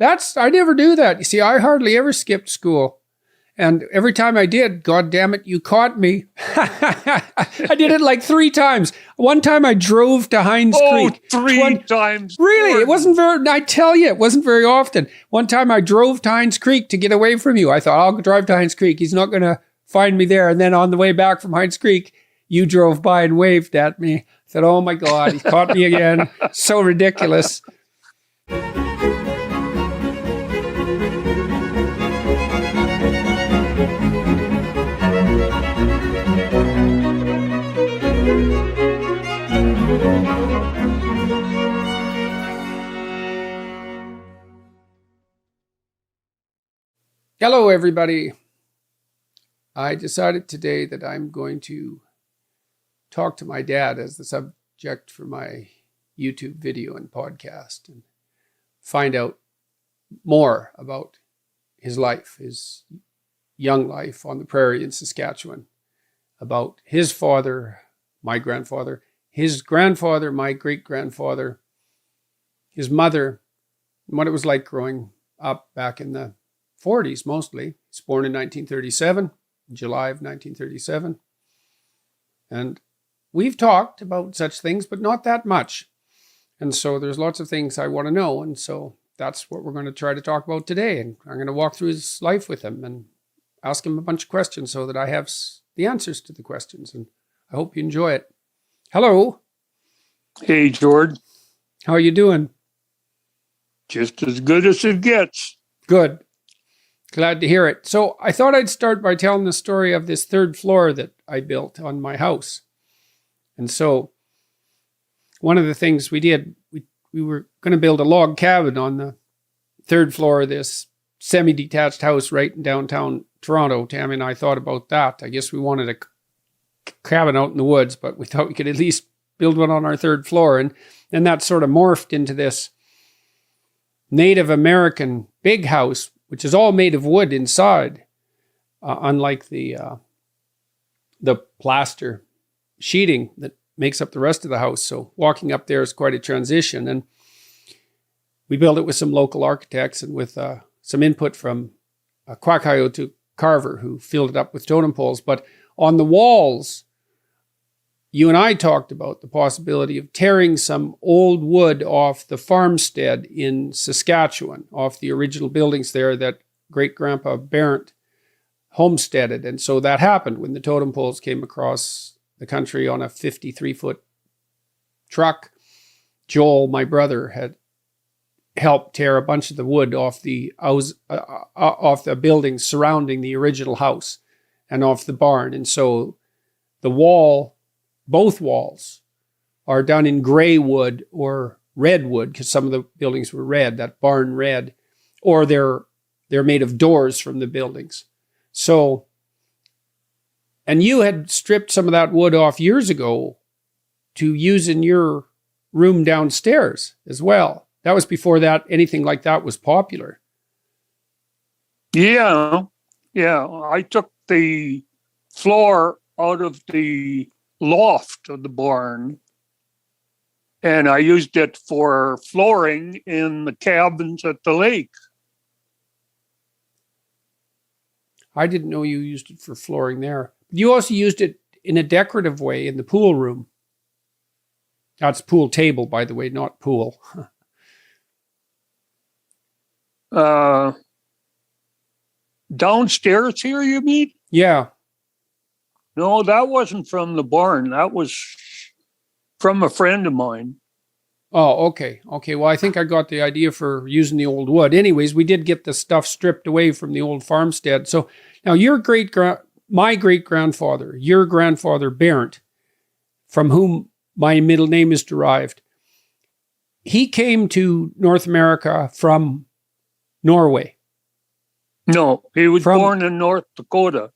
I never do that. You see, I hardly ever skipped school. And every time I did, God damn it, you caught me. I did it like 3 times. One time I drove to Hines Creek. 3 times. Really? It wasn't I tell you, it wasn't very often. One time I drove to Hines Creek to get away from you. I thought, I'll drive to Hines Creek. He's not going to find me there. And then on the way back from Hines Creek, you drove by and waved at me. I said, oh my God, he caught me again. So ridiculous. Hello, everybody. I decided today that I'm going to talk to my dad as the subject for my YouTube video and podcast and find out more about his life, his young life on the prairie in Saskatchewan, about his father, my grandfather, his grandfather, my great-grandfather, his mother, and what it was like growing up back in the 40s mostly. He was born in 1937, July of 1937. And we've talked about such things, but not that much. And so there's lots of things I want to know. And so that's what we're going to try to talk about today. And I'm going to walk through his life with him and ask him a bunch of questions so that I have the answers to the questions. And I hope you enjoy it. Hello. Hey, George. How are you doing? Just as good as it gets. Good. Glad to hear it. So I thought I'd start by telling the story of this 3rd floor that I built on my house. And so one of the things we did, we were going to build a log cabin on the 3rd floor of this semi-detached house right in downtown Toronto. Tammy and I thought about that. I guess we wanted a cabin out in the woods, but we thought we could at least build one on our 3rd floor. And that sort of morphed into this Native American big house, which is all made of wood inside, unlike the plaster sheeting that makes up the rest of the house. So walking up there is quite a transition. And we built it with some local architects and with some input from a Kwakayotu carver who filled it up with totem poles. But on the walls, you and I talked about the possibility of tearing some old wood off the farmstead in Saskatchewan, off the original buildings there that great-grandpa Barrett homesteaded. And so that happened when the totem poles came across the country on a 53-foot truck. Joel, my brother, had helped tear a bunch of the wood off the buildings surrounding the original house and off the barn. And so the wall, both walls, are done in gray wood or red wood, because some of the buildings were red, that barn red, or they're made of doors from the buildings. So, and you had stripped some of that wood off years ago to use in your room downstairs as well. That was before that anything like that was popular. Yeah. I took the floor out of the loft of the barn, and I used it for flooring in the cabins at the lake. I didn't know you used it for flooring there. You also used it in a decorative way in the pool room. That's pool table, by the way, not pool. Downstairs here, you mean? Yeah. No, that wasn't from the barn. That was from a friend of mine. Oh, okay. Well, I think I got the idea for using the old wood. Anyways, we did get the stuff stripped away from the old farmstead. So now my great-grandfather, your grandfather, Barrett, from whom my middle name is derived, he came to North America from Norway. No, he was born in North Dakota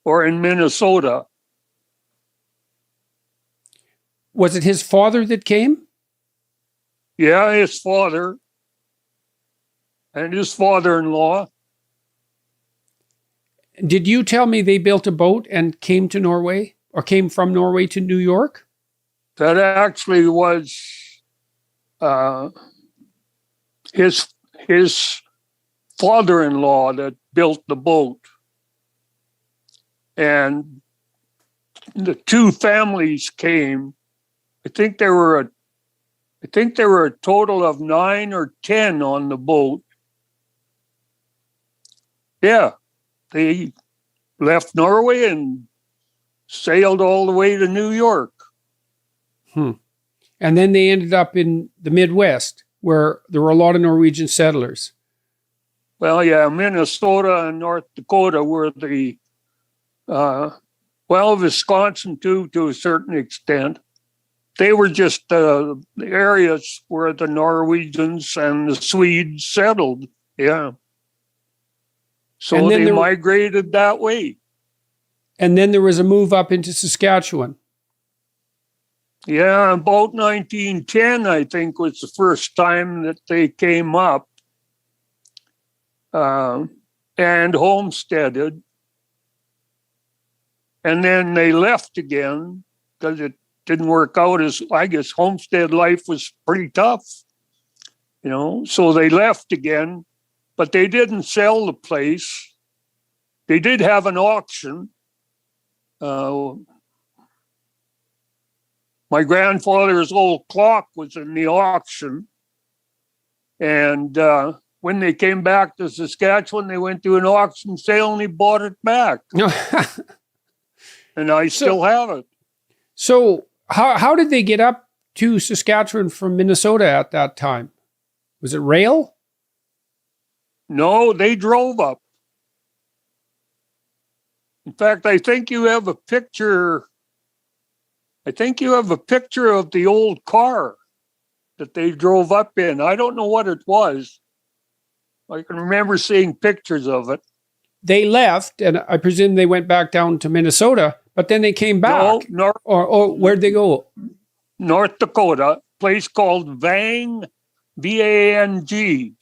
or in Minnesota. Was it his father that came? Yeah, his father and his father-in-law. Did you tell me they built a boat and came to Norway, or came from Norway to New York? That actually was his father-in-law that built the boat. And the two families came. I think there were a total of 9 or 10 on the boat. Yeah, they left Norway and sailed all the way to New York. And then they ended up in the Midwest, where there were a lot of Norwegian settlers. Well, yeah, Minnesota and North Dakota were the, Wisconsin too, to a certain extent. They were just the areas where the Norwegians and the Swedes settled. Yeah. So they migrated that way. And then there was a move up into Saskatchewan. Yeah, about 1910, I think, was the first time that they came up and homesteaded. And then they left again because it didn't work out. As I guess homestead life was pretty tough, so they left again, but they didn't sell the place. They did have an auction. My grandfather's old clock was in the auction. And when they came back to Saskatchewan, they went to an auction sale and he bought it back. And I still have it. So how did they get up to Saskatchewan from Minnesota at that time? Was it rail? No, they drove up. In fact, I think you have a picture of the old car that they drove up in. I don't know what it was. I can remember seeing pictures of it. They left, and I presume they went back down to Minnesota, but then they came back. No, or where'd they go? North Dakota, place called Vang, V-A-N-G.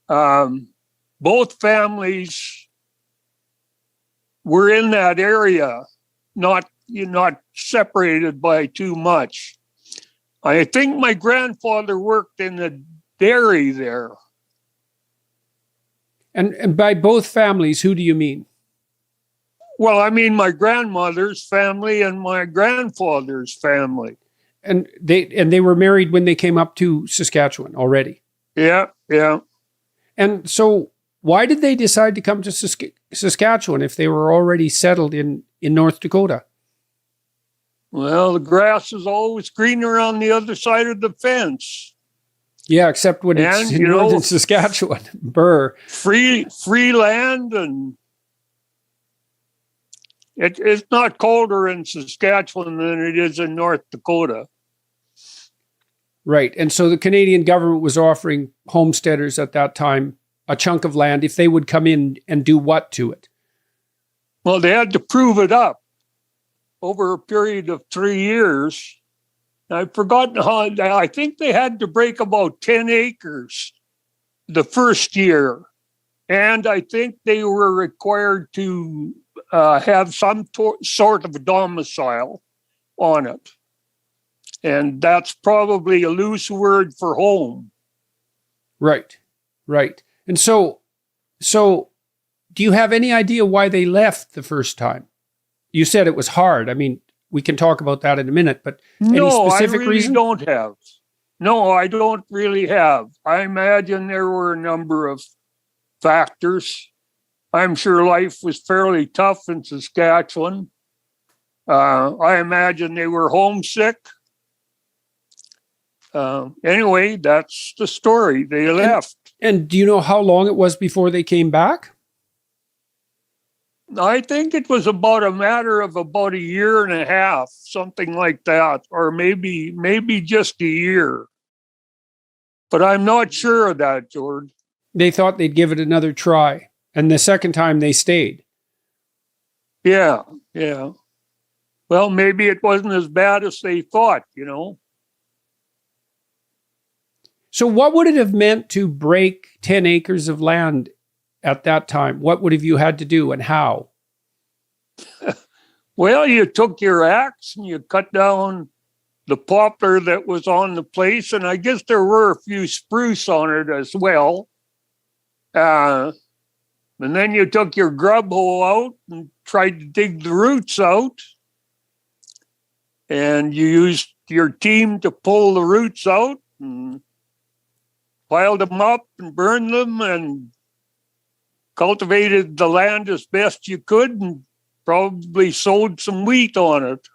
Both families were in that area, not separated by too much. I think my grandfather worked in the dairy there. And by both families, who do you mean? Well, I mean my grandmother's family and my grandfather's family. And they were married when they came up to Saskatchewan already. Yeah. And so why did they decide to come to Saskatchewan if they were already settled in North Dakota? Well, the grass is always greener on the other side of the fence. Yeah, except when it's in northern Saskatchewan. Burr. Free land, and it's not colder in Saskatchewan than it is in North Dakota. Right. And so the Canadian government was offering homesteaders at that time a chunk of land if they would come in and do what to it? Well, they had to prove it up over a period of 3 years. I've forgotten how, I think they had to break about 10 acres the first year. And I think they were required to have some sort of a domicile on it. And that's probably a loose word for home. Right. And so do you have any idea why they left the first time? You said it was hard. I mean, we can talk about that in a minute, but any specific reason? Don't have. No, I don't really have. I imagine there were a number of factors. I'm sure life was fairly tough in Saskatchewan. I imagine they were homesick. Anyway, that's the story. They left. And do you know how long it was before they came back? I think it was about a matter of about a year and a half, something like that, or maybe just a year. But I'm not sure of that, George. They thought they'd give it another try, and the second time they stayed. Yeah. Well, maybe it wasn't as bad as they thought, So what would it have meant to break 10 acres of land at that time? What would have you had to do and how? Well, you took your axe and you cut down the poplar that was on the place, and I guess there were a few spruce on it as well. And then you took your grub hoe out and tried to dig the roots out. And you used your team to pull the roots out and piled them up and burned them and cultivated the land as best you could and probably sowed some wheat on it.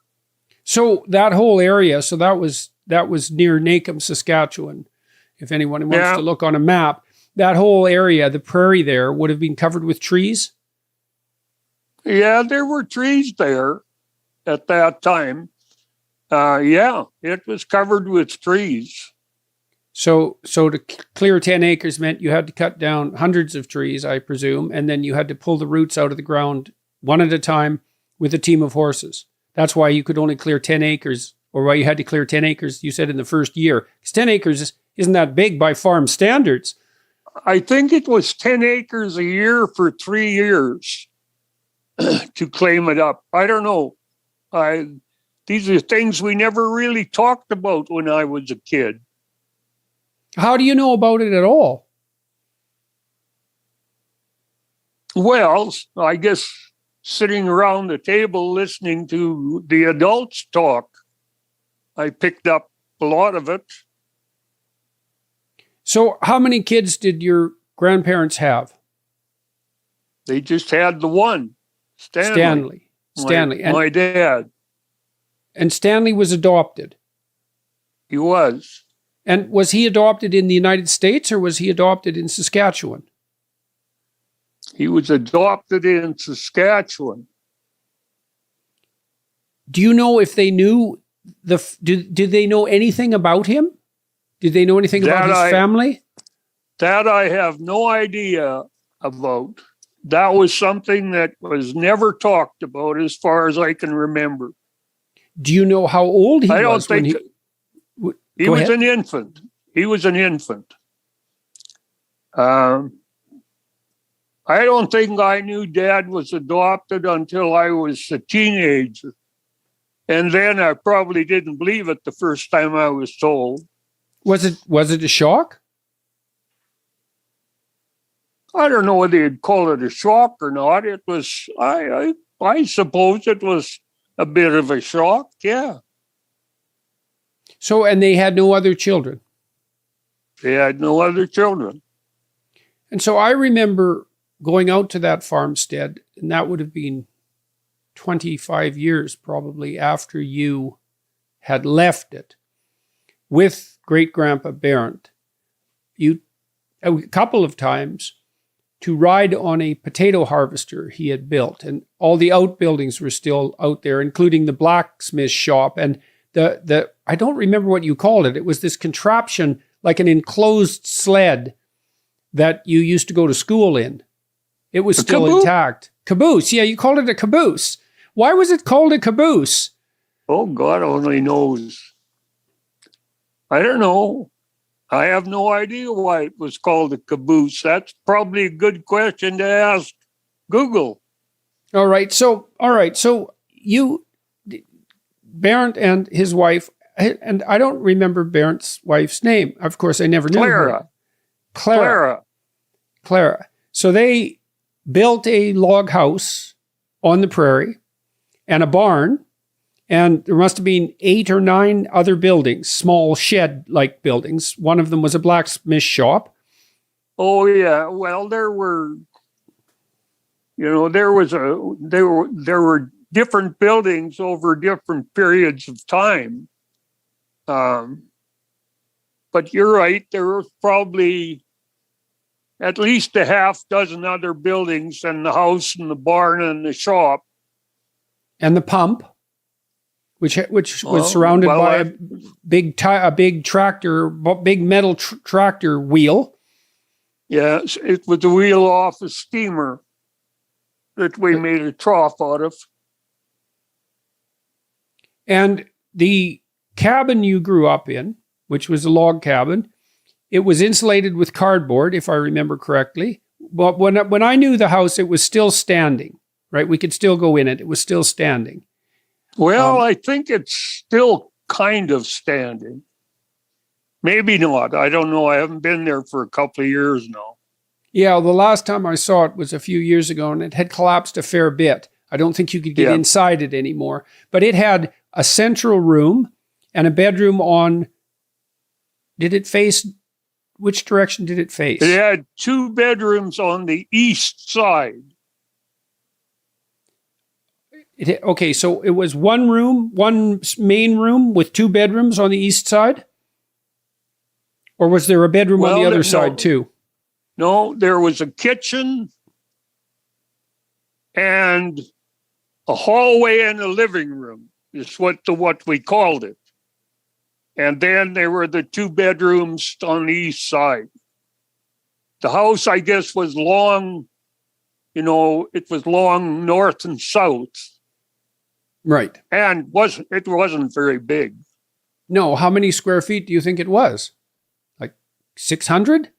So that whole area, so that was near Nacum, Saskatchewan. If anyone wants to look on a map, that whole area, the prairie there, would have been covered with trees? Yeah, there were trees there at that time. It was covered with trees. So to clear 10 acres meant you had to cut down hundreds of trees, I presume, and then you had to pull the roots out of the ground one at a time with a team of horses. That's why you could only clear 10 acres, or why you had to clear 10 acres, you said, in the first year. Because 10 acres isn't that big by farm standards. I think it was 10 acres a year for 3 years to claim it up. I don't know. These are things we never really talked about when I was a kid. How do you know about it at all? Well, I guess sitting around the table listening to the adults talk, I picked up a lot of it. So how many kids did your grandparents have? They just had the one, Stanley. My dad. And Stanley was adopted? He was. And was he adopted in the United States or was he adopted in Saskatchewan? He was adopted in Saskatchewan. Do you know if they knew did they know anything about him? Did they know anything about his family? That I have no idea about. That was something that was never talked about as far as I can remember. Do you know how old he was? I don't think he was an infant. He was an infant. I don't think I knew Dad was adopted until I was a teenager. And then I probably didn't believe it the first time I was told. Was it a shock? I don't know whether you'd call it a shock or not. It was, I suppose it was a bit of a shock, yeah. So, and they had no other children? They had no other children. And so I remember going out to that farmstead, and that would have been 25 years probably after you had left it, with great-grandpa Barrett. You, a couple of times, to ride on a potato harvester he had built, and all the outbuildings were still out there, including the blacksmith shop, and the I don't remember what you called it. It was this contraption, like an enclosed sled that you used to go to school in. It was still intact. Caboose, yeah, you called it a caboose. Why was it called a caboose? Oh, God only knows. I don't know. I have no idea why it was called a caboose. That's probably a good question to ask Google. All right. So you, Barrett and his wife, and I don't remember Barrett's wife's name. Of course, I never knew her. Clara. So they built a log house on the prairie and a barn. And there must have been 8 or 9 other buildings, small shed-like buildings. One of them was a blacksmith shop. Oh, yeah. Well, there were different buildings over different periods of time. But you're right. There were probably at least a half dozen other buildings than the house and the barn and the shop. And the pump. Which was surrounded by a big tractor, big metal tractor wheel. Yes, it was the wheel off a steamer that we made a trough out of. And the cabin you grew up in, which was a log cabin, it was insulated with cardboard, if I remember correctly. But when I knew the house, it was still standing, right? We could still go in it. It was still standing. Well, I think it's still kind of standing. Maybe not. I don't know. I haven't been there for a couple of years now. Yeah, the last time I saw it was a few years ago, and it had collapsed a fair bit. I don't think you could get inside it anymore. But it had a central room and a bedroom on... Did it face... Which direction did it face? It had 2 bedrooms on the east side. Okay, so it was one room, one main room with 2 bedrooms on the east side? Or was there a bedroom on the other side too? No, there was a kitchen and a hallway and a living room is what we called it. And then there were the 2 bedrooms on the east side. The house, I guess, was long, it was long north and south. Right. And it wasn't very big. No, how many square feet do you think it was? Like 600?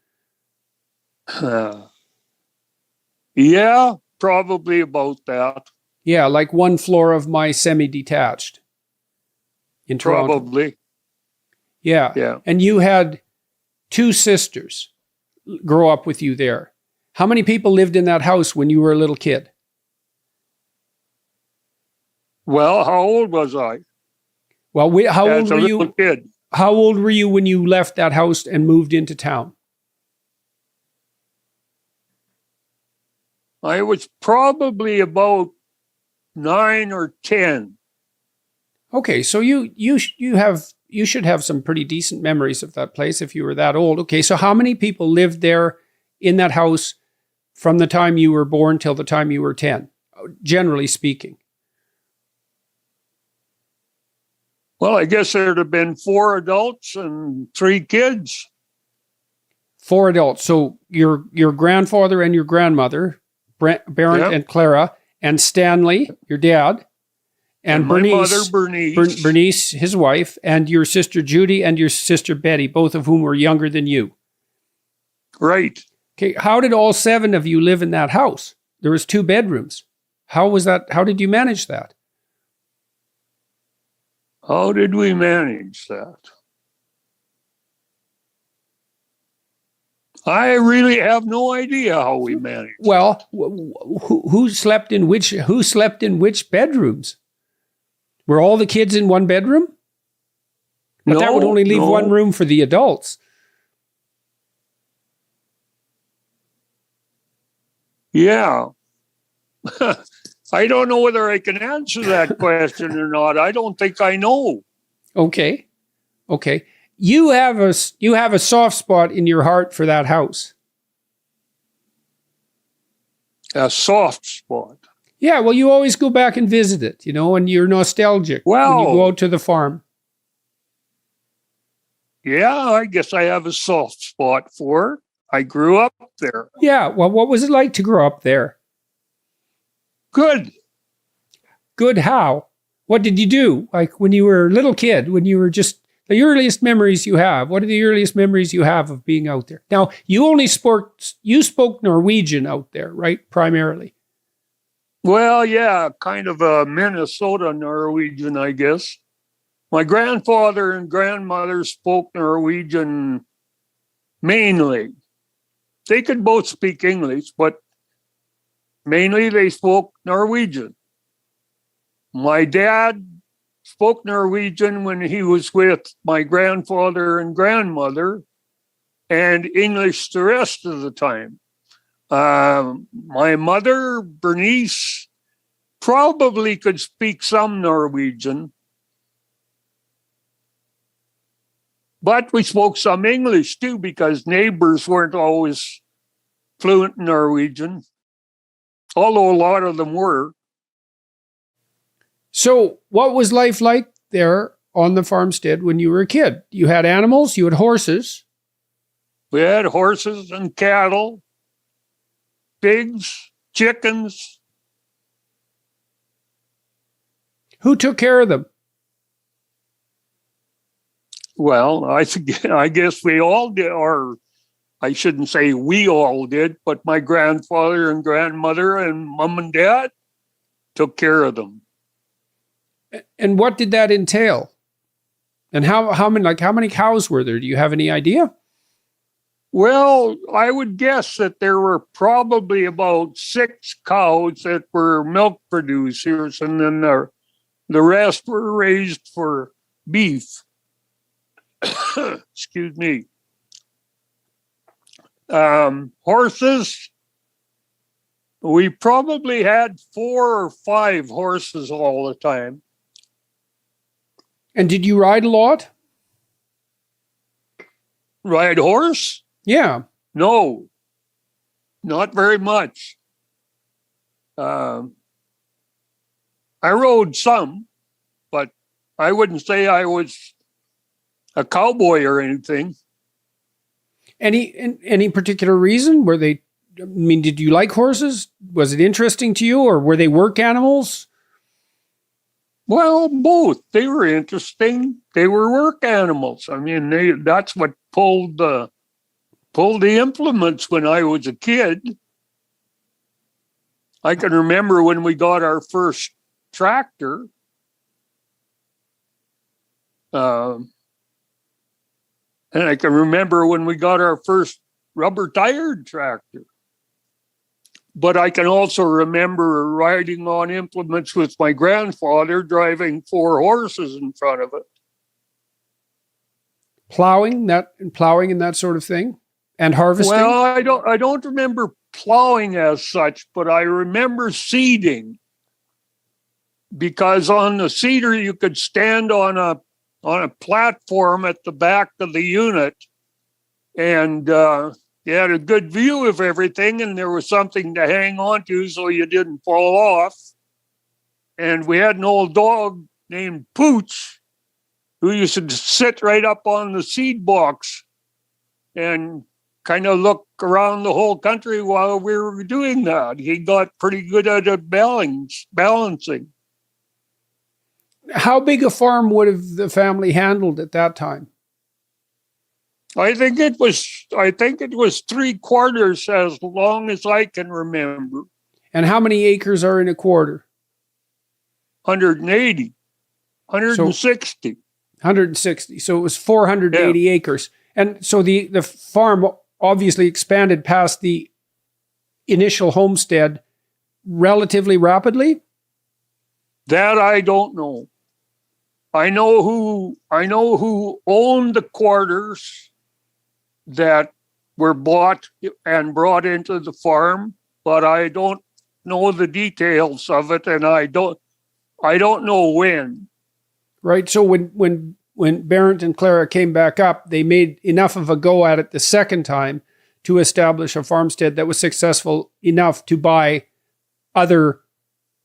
Yeah, probably about that. Yeah, like 1 floor of my semi-detached in Toronto. Probably. Yeah. And you had 2 sisters grow up with you there. How many people lived in that house when you were a little kid? Well, how old was I? Well, how old were you? Kid. How old were you when you left that house and moved into town? I was probably about 9 or 10. Okay, so you should have some pretty decent memories of that place if you were that old. Okay, so how many people lived there in that house from the time you were born till the time you were 10, generally speaking? Well, I guess there'd have been 4 adults and 3 kids. 4 adults. So your grandfather and your grandmother, Barrett and Clara, and Stanley, your dad, and Bernice, my mother, Bernice, his wife, and your sister Judy and your sister Betty, both of whom were younger than you. Right. Okay, how did all 7 of you live in that house? There was 2 bedrooms. How was that? How did you manage that? How did we manage that? I really have no idea how we managed. Well, who slept in which bedrooms? Were all the kids in one bedroom? But that would only leave one room for the adults. Yeah. I don't know whether I can answer that question or not. I don't think I know. Okay. You have a soft spot in your heart for that house. A soft spot. Yeah, well, you always go back and visit it, and you're nostalgic when you go out to the farm. Yeah, I guess I have a soft spot for it. I grew up there. Yeah, well, what was it like to grow up there? Good. Good how? What did you do? Like when you were a little kid, when you were just the earliest memories you have? What are the earliest memories you have of being out there? Now, you spoke Norwegian out there, right? Primarily. Well, yeah, kind of a Minnesota Norwegian, I guess. My grandfather and grandmother spoke Norwegian mainly. They could both speak English, but mainly they spoke Norwegian. My dad spoke Norwegian when he was with my grandfather and grandmother, and English the rest of the time. My mother, Bernice, probably could speak some Norwegian, but we spoke some English too because neighbors weren't always fluent in Norwegian, although a lot of them were. So what was life like there on the farmstead when you were a kid? You had animals, you had horses. We had horses and cattle, pigs, chickens. Who took care of them? Well, I guess we all did, or I shouldn't say we all did, but my grandfather and grandmother and mom and dad took care of them. And what did that entail? And how many cows were there? Do you have any idea? Well, I would guess that there were probably about 6 cows that were milk producers, and then the rest were raised for beef. Excuse me. Horses, we probably had 4 or 5 horses all the time. And did you ride a lot? Ride horse? Yeah. No, not very much. I rode some, but I wouldn't say I was a cowboy or anything. Any particular reason? Did you like horses? Was it interesting to you, or were they work animals? Well, both. They were interesting. They were work animals. I mean, that's what pulled the implements when I was a kid. I can remember when we got our first tractor. And I can remember when we got our first rubber-tired tractor. But I can also remember riding on implements with my grandfather, driving 4 horses in front of it. Plowing and that sort of thing, and harvesting. Well, I don't remember plowing as such, but I remember seeding, because on the seeder you could stand on a platform at the back of the unit, and you had a good view of everything, and there was something to hang on to so you didn't fall off. And we had an old dog named Pooch who used to sit right up on the seed box and kind of look around the whole country while we were doing that. He got pretty good at balancing. How big a farm would have the family handled at that time? I think it was 3/4 as long as I can remember. And how many acres are in a quarter? 180, 160. 160. So it was 480 acres. And so the farm obviously expanded past the initial homestead relatively rapidly? That I don't know. I know who owned the quarters that were bought and brought into the farm, but I don't know the details of it, and I don't know when. Right. So when Barrett and Clara came back up, they made enough of a go at it the second time to establish a farmstead that was successful enough to buy other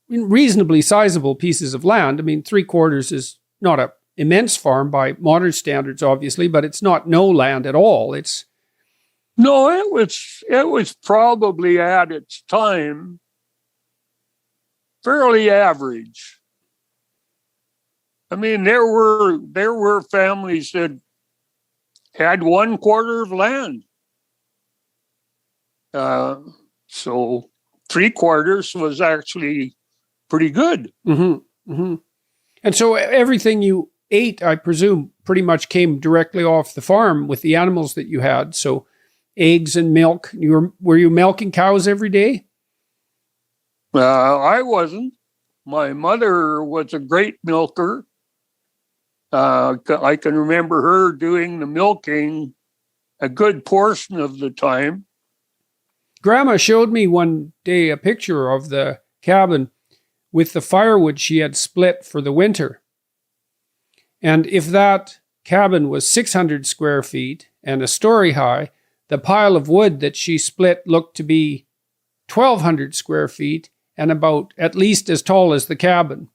reasonably sizable pieces of land. I mean, 3/4 is not an immense farm by modern standards, obviously, but it's not no land at all. It was probably at its time fairly average. I mean, there were families that had 1/4 of land. So 3/4 was actually pretty good. Mm-hmm, mm-hmm. And so everything you ate, I presume, pretty much came directly off the farm with the animals that you had. So eggs and milk. Were you milking cows every day? I wasn't. My mother was a great milker. I can remember her doing the milking a good portion of the time. Grandma showed me one day a picture of the cabin with the firewood she had split for the winter. And if that cabin was 600 square feet and a story high, the pile of wood that she split looked to be 1,200 square feet and about at least as tall as the cabin.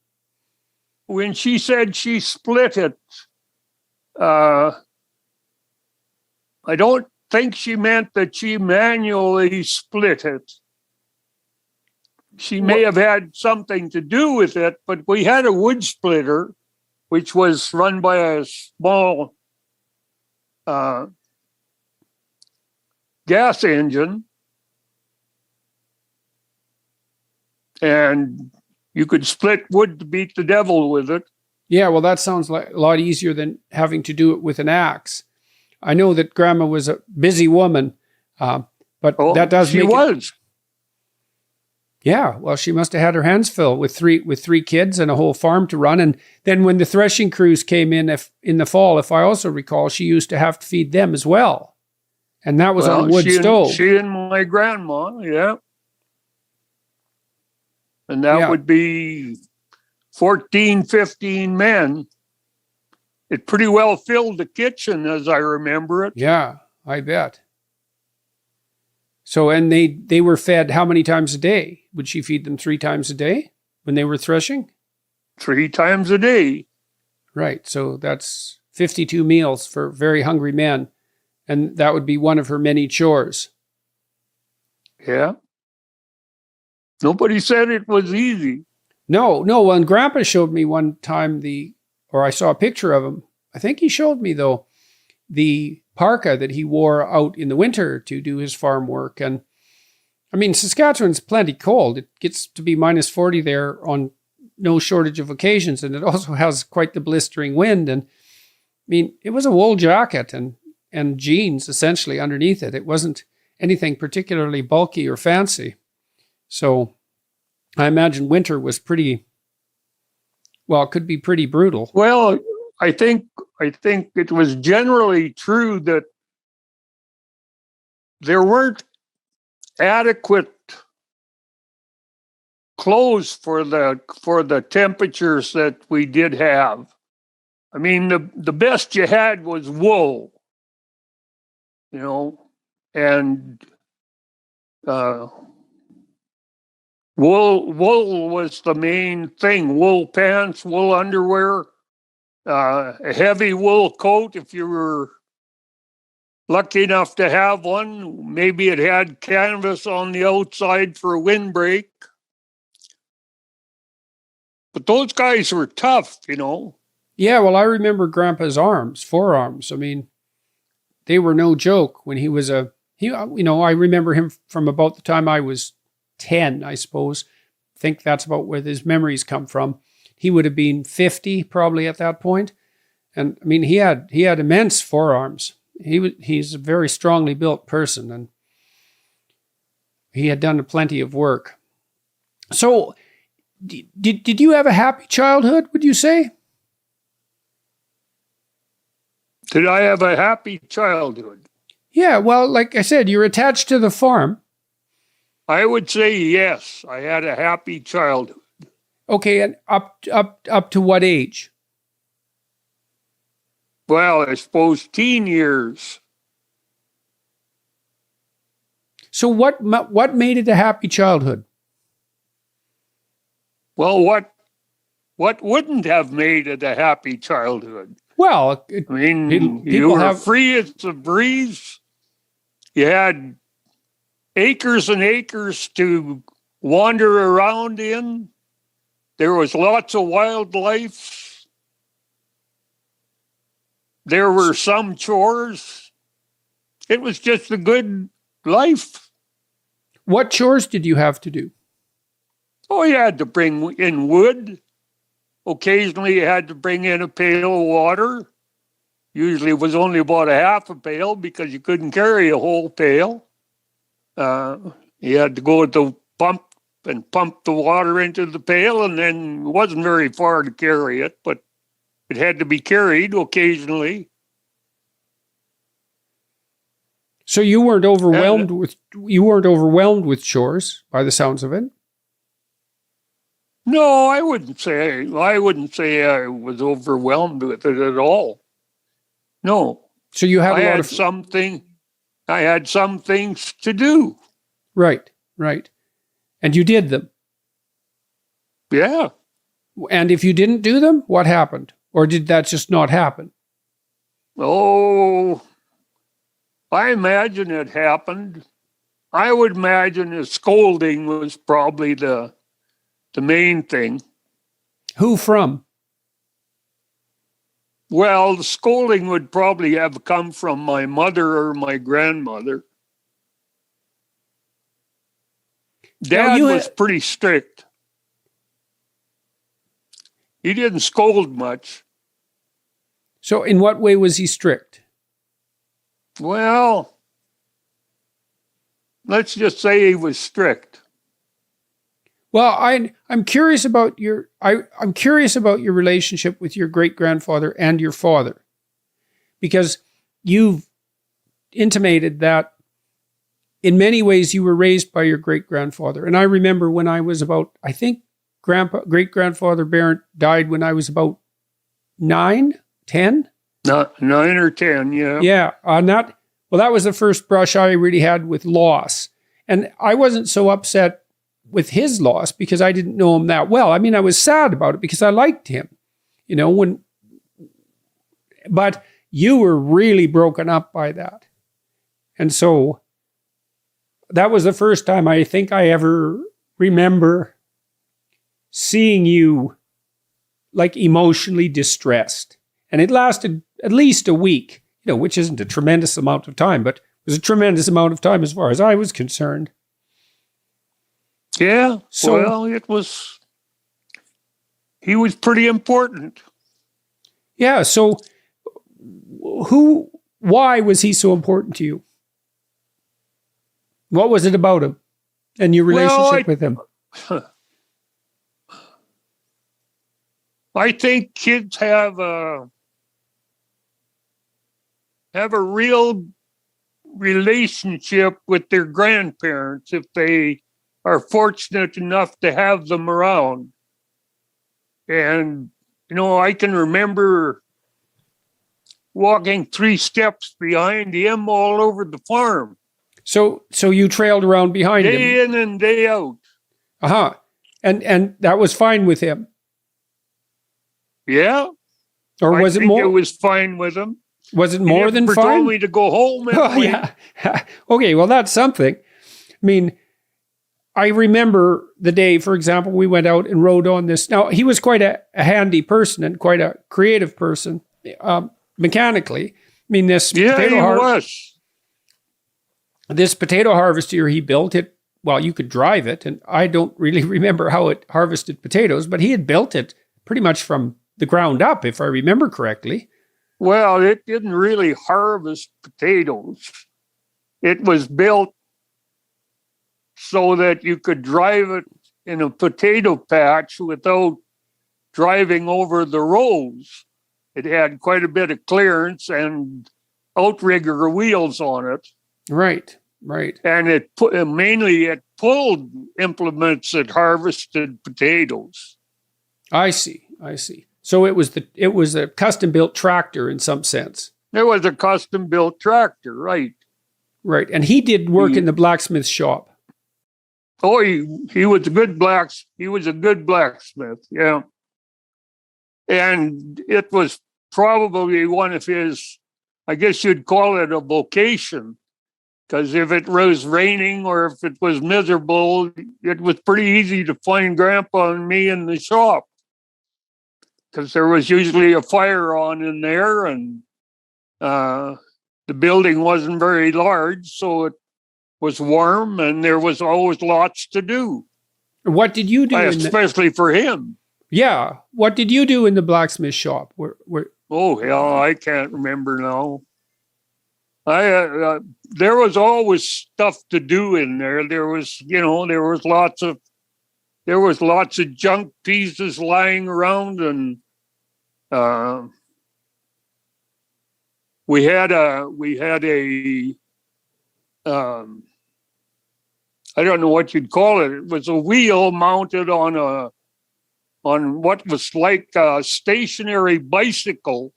When she said she split it, I don't think she meant that she manually split it. She may have had something to do with it, but we had a wood splitter, which was run by a small gas engine. And you could split wood to beat the devil with it. Yeah, well, that sounds like a lot easier than having to do it with an axe. I know that Grandma was a busy woman, but that does make was. Yeah, well, she must have had her hands full with three kids and a whole farm to run. And then when the threshing crews came in the fall, if I also recall, she used to have to feed them as well. And that was on a wood stove. She and my grandma, yeah. And that would be 14, 15 men. It pretty well filled the kitchen as I remember it. Yeah, I bet. So, and they were fed how many times a day? Would she feed them 3 times a day when they were threshing? 3 times a day. Right. So that's 52 meals for very hungry men. And that would be one of her many chores. Yeah. Nobody said it was easy. No. When Grandpa showed me one time or I saw a picture of him. I think he showed me, though, the parka that he wore out in the winter to do his farm work. And I mean, Saskatchewan's plenty cold. It gets to be minus 40 there on no shortage of occasions. And it also has quite the blistering wind. And I mean, it was a wool jacket and jeans essentially underneath it. It wasn't anything particularly bulky or fancy. So I imagine winter was it could be pretty brutal. Well, I think it was generally true that there weren't adequate clothes for the temperatures that we did have. I mean, the best you had was wool, and wool was the main thing. Wool pants, wool underwear. A heavy wool coat, if you were lucky enough to have one. Maybe it had canvas on the outside for a windbreak. But those guys were tough, Yeah, well, I remember Grandpa's forearms. I mean, they were no joke when he was I remember him from about the time I was 10, I suppose. I think that's about where his memories come from. He would have been 50 probably at that point. And I mean, he had immense forearms. He's a very strongly built person, and he had done plenty of work. So did you have a happy childhood, would you say? Did I have a happy childhood? Yeah, well, like I said, you're attached to the farm. I would say yes, I had a happy childhood. Okay, and up to what age? Well, I suppose teen years. So what made it a happy childhood? Well, what wouldn't have made it a happy childhood? Well, you were free as a breeze. You had acres and acres to wander around in. There was lots of wildlife. There were some chores. It was just a good life. What chores did you have to do? Oh, you had to bring in wood. Occasionally you had to bring in a pail of water. Usually it was only about a half a pail because you couldn't carry a whole pail. You had to go to the pump and pump the water into the pail, and then it wasn't very far to carry it, but it had to be carried occasionally. So you weren't overwhelmed with chores by the sounds of it? No, I wouldn't say I was overwhelmed with it at all. No. So you had I had some things to do. Right. And you did them. Yeah. And if you didn't do them, what happened? Or did that just not happen? Oh, I imagine it happened. I would imagine a scolding was probably the main thing. Who from? Well, the scolding would probably have come from my mother or my grandmother. Dad was pretty strict. He didn't scold much. So in what way was he strict? Well, let's just say he was strict. Well, I'm curious about I'm curious about your relationship with your great-grandfather and your father, because you've intimated that in many ways you were raised by your great-grandfather. And I remember when I was about, I think great-grandfather Barrett died when I was about 9, 10? 9 or 10, yeah. Yeah, that was the first brush I really had with loss. And I wasn't so upset with his loss because I didn't know him that well. I mean, I was sad about it because I liked him, but you were really broken up by that. And so that was the first time I think I ever remember seeing you like emotionally distressed. And it lasted at least a week, which isn't a tremendous amount of time, but it was a tremendous amount of time as far as I was concerned. Yeah, so, well, he was pretty important. Yeah, so why was he so important to you? What was it about him and your relationship with him? I think kids have a real relationship with their grandparents if they are fortunate enough to have them around. And, I can remember walking 3 steps behind him all over the farm. So you trailed around behind him? Day in and day out. Uh-huh. And that was fine with him? Yeah. Or was it more? It was fine with him. Was it more than fine? He told me to go home. Oh, yeah. Okay, well, that's something. I mean, I remember the day, for example, we went out and rode on this. Now, he was quite a handy person and quite a creative person, mechanically. I mean, this potato harvester he built it. Well, you could drive it, and I don't really remember how it harvested potatoes, but he had built it pretty much from the ground up, if I remember correctly. Well, it didn't really harvest potatoes. It was built so that you could drive it in a potato patch without driving over the rows. It had quite a bit of clearance and outrigger wheels on it. Right. And it pulled implements that harvested potatoes. I see. So it was a custom built tractor in some sense. It was a custom built tractor, right? Right, and he did work in the blacksmith shop. Oh, he was a good blacksmith, yeah. And it was probably one of his, I guess you'd call it a vocation, because if it was raining or if it was miserable, it was pretty easy to find Grandpa and me in the shop, because there was usually a fire on in there, and the building wasn't very large, so it was warm, and there was always lots to do. What did you do? Especially for him. Yeah. What did you do in the blacksmith shop? Oh, hell, I can't remember now. There was always stuff to do in there. There was lots of junk pieces lying around, and we had a I don't know what you'd call it. It was a wheel mounted on what was like a stationary bicycle,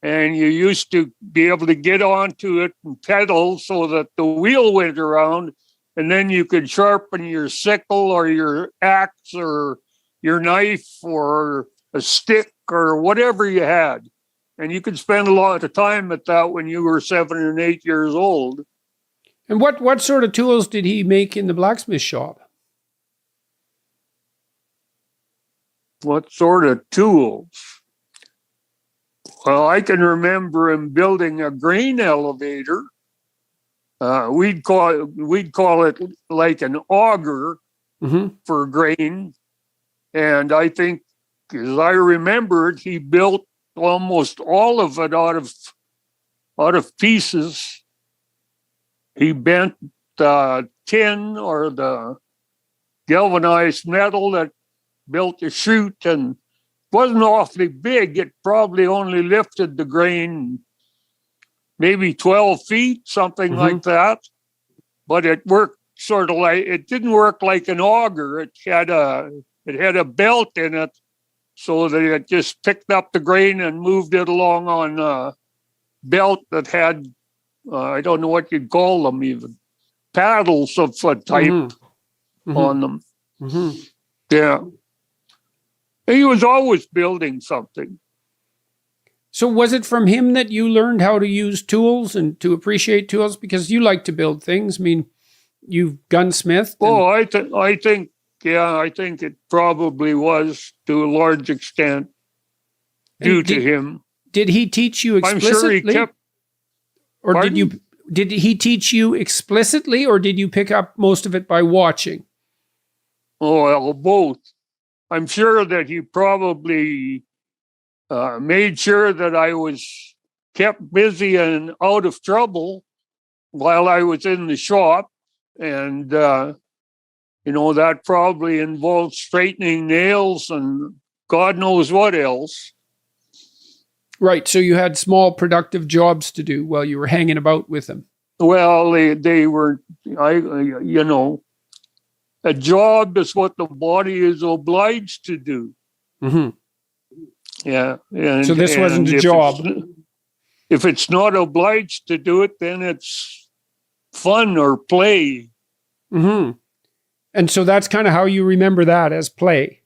and you used to be able to get onto it and pedal so that the wheel went around, and then you could sharpen your sickle or your axe or your knife or a stick or whatever you had. And you could spend a lot of time at that when you were 7 and 8 years old. And what sort of tools did he make in the blacksmith shop? What sort of tools? Well, I can remember him building a grain elevator. We'd call it like an auger for grain. And I think as I remember it, he built almost all of it out of pieces. He bent the tin or the galvanized metal that built the chute, and wasn't awfully big. It probably only lifted the grain maybe 12 feet, something like that. But it worked sort of like, it didn't work like an auger. It had a belt in it so that it just picked up the grain and moved it along on a belt that had, I don't know what you'd call them even, paddles of a type on them. Yeah. He was always building something. So was it from him that you learned how to use tools and to appreciate tools? Because you like to build things. I mean, you've gunsmithed. I think it probably was to a large extent due to him. Did he teach you explicitly? I'm sure he kept. Or Pardon? did he teach you explicitly, or did you pick up most of it by watching? Oh, well, both. I'm sure that he probably made sure that I was kept busy and out of trouble while I was in the shop. And, that probably involved straightening nails and God knows what else. Right. So you had small productive jobs to do while you were hanging about with him. Well, they were, a job is what the body is obliged to do. Yeah. So this wasn't a job. If it's not obliged to do it, then it's fun or play. And so that's kind of how you remember that, as play.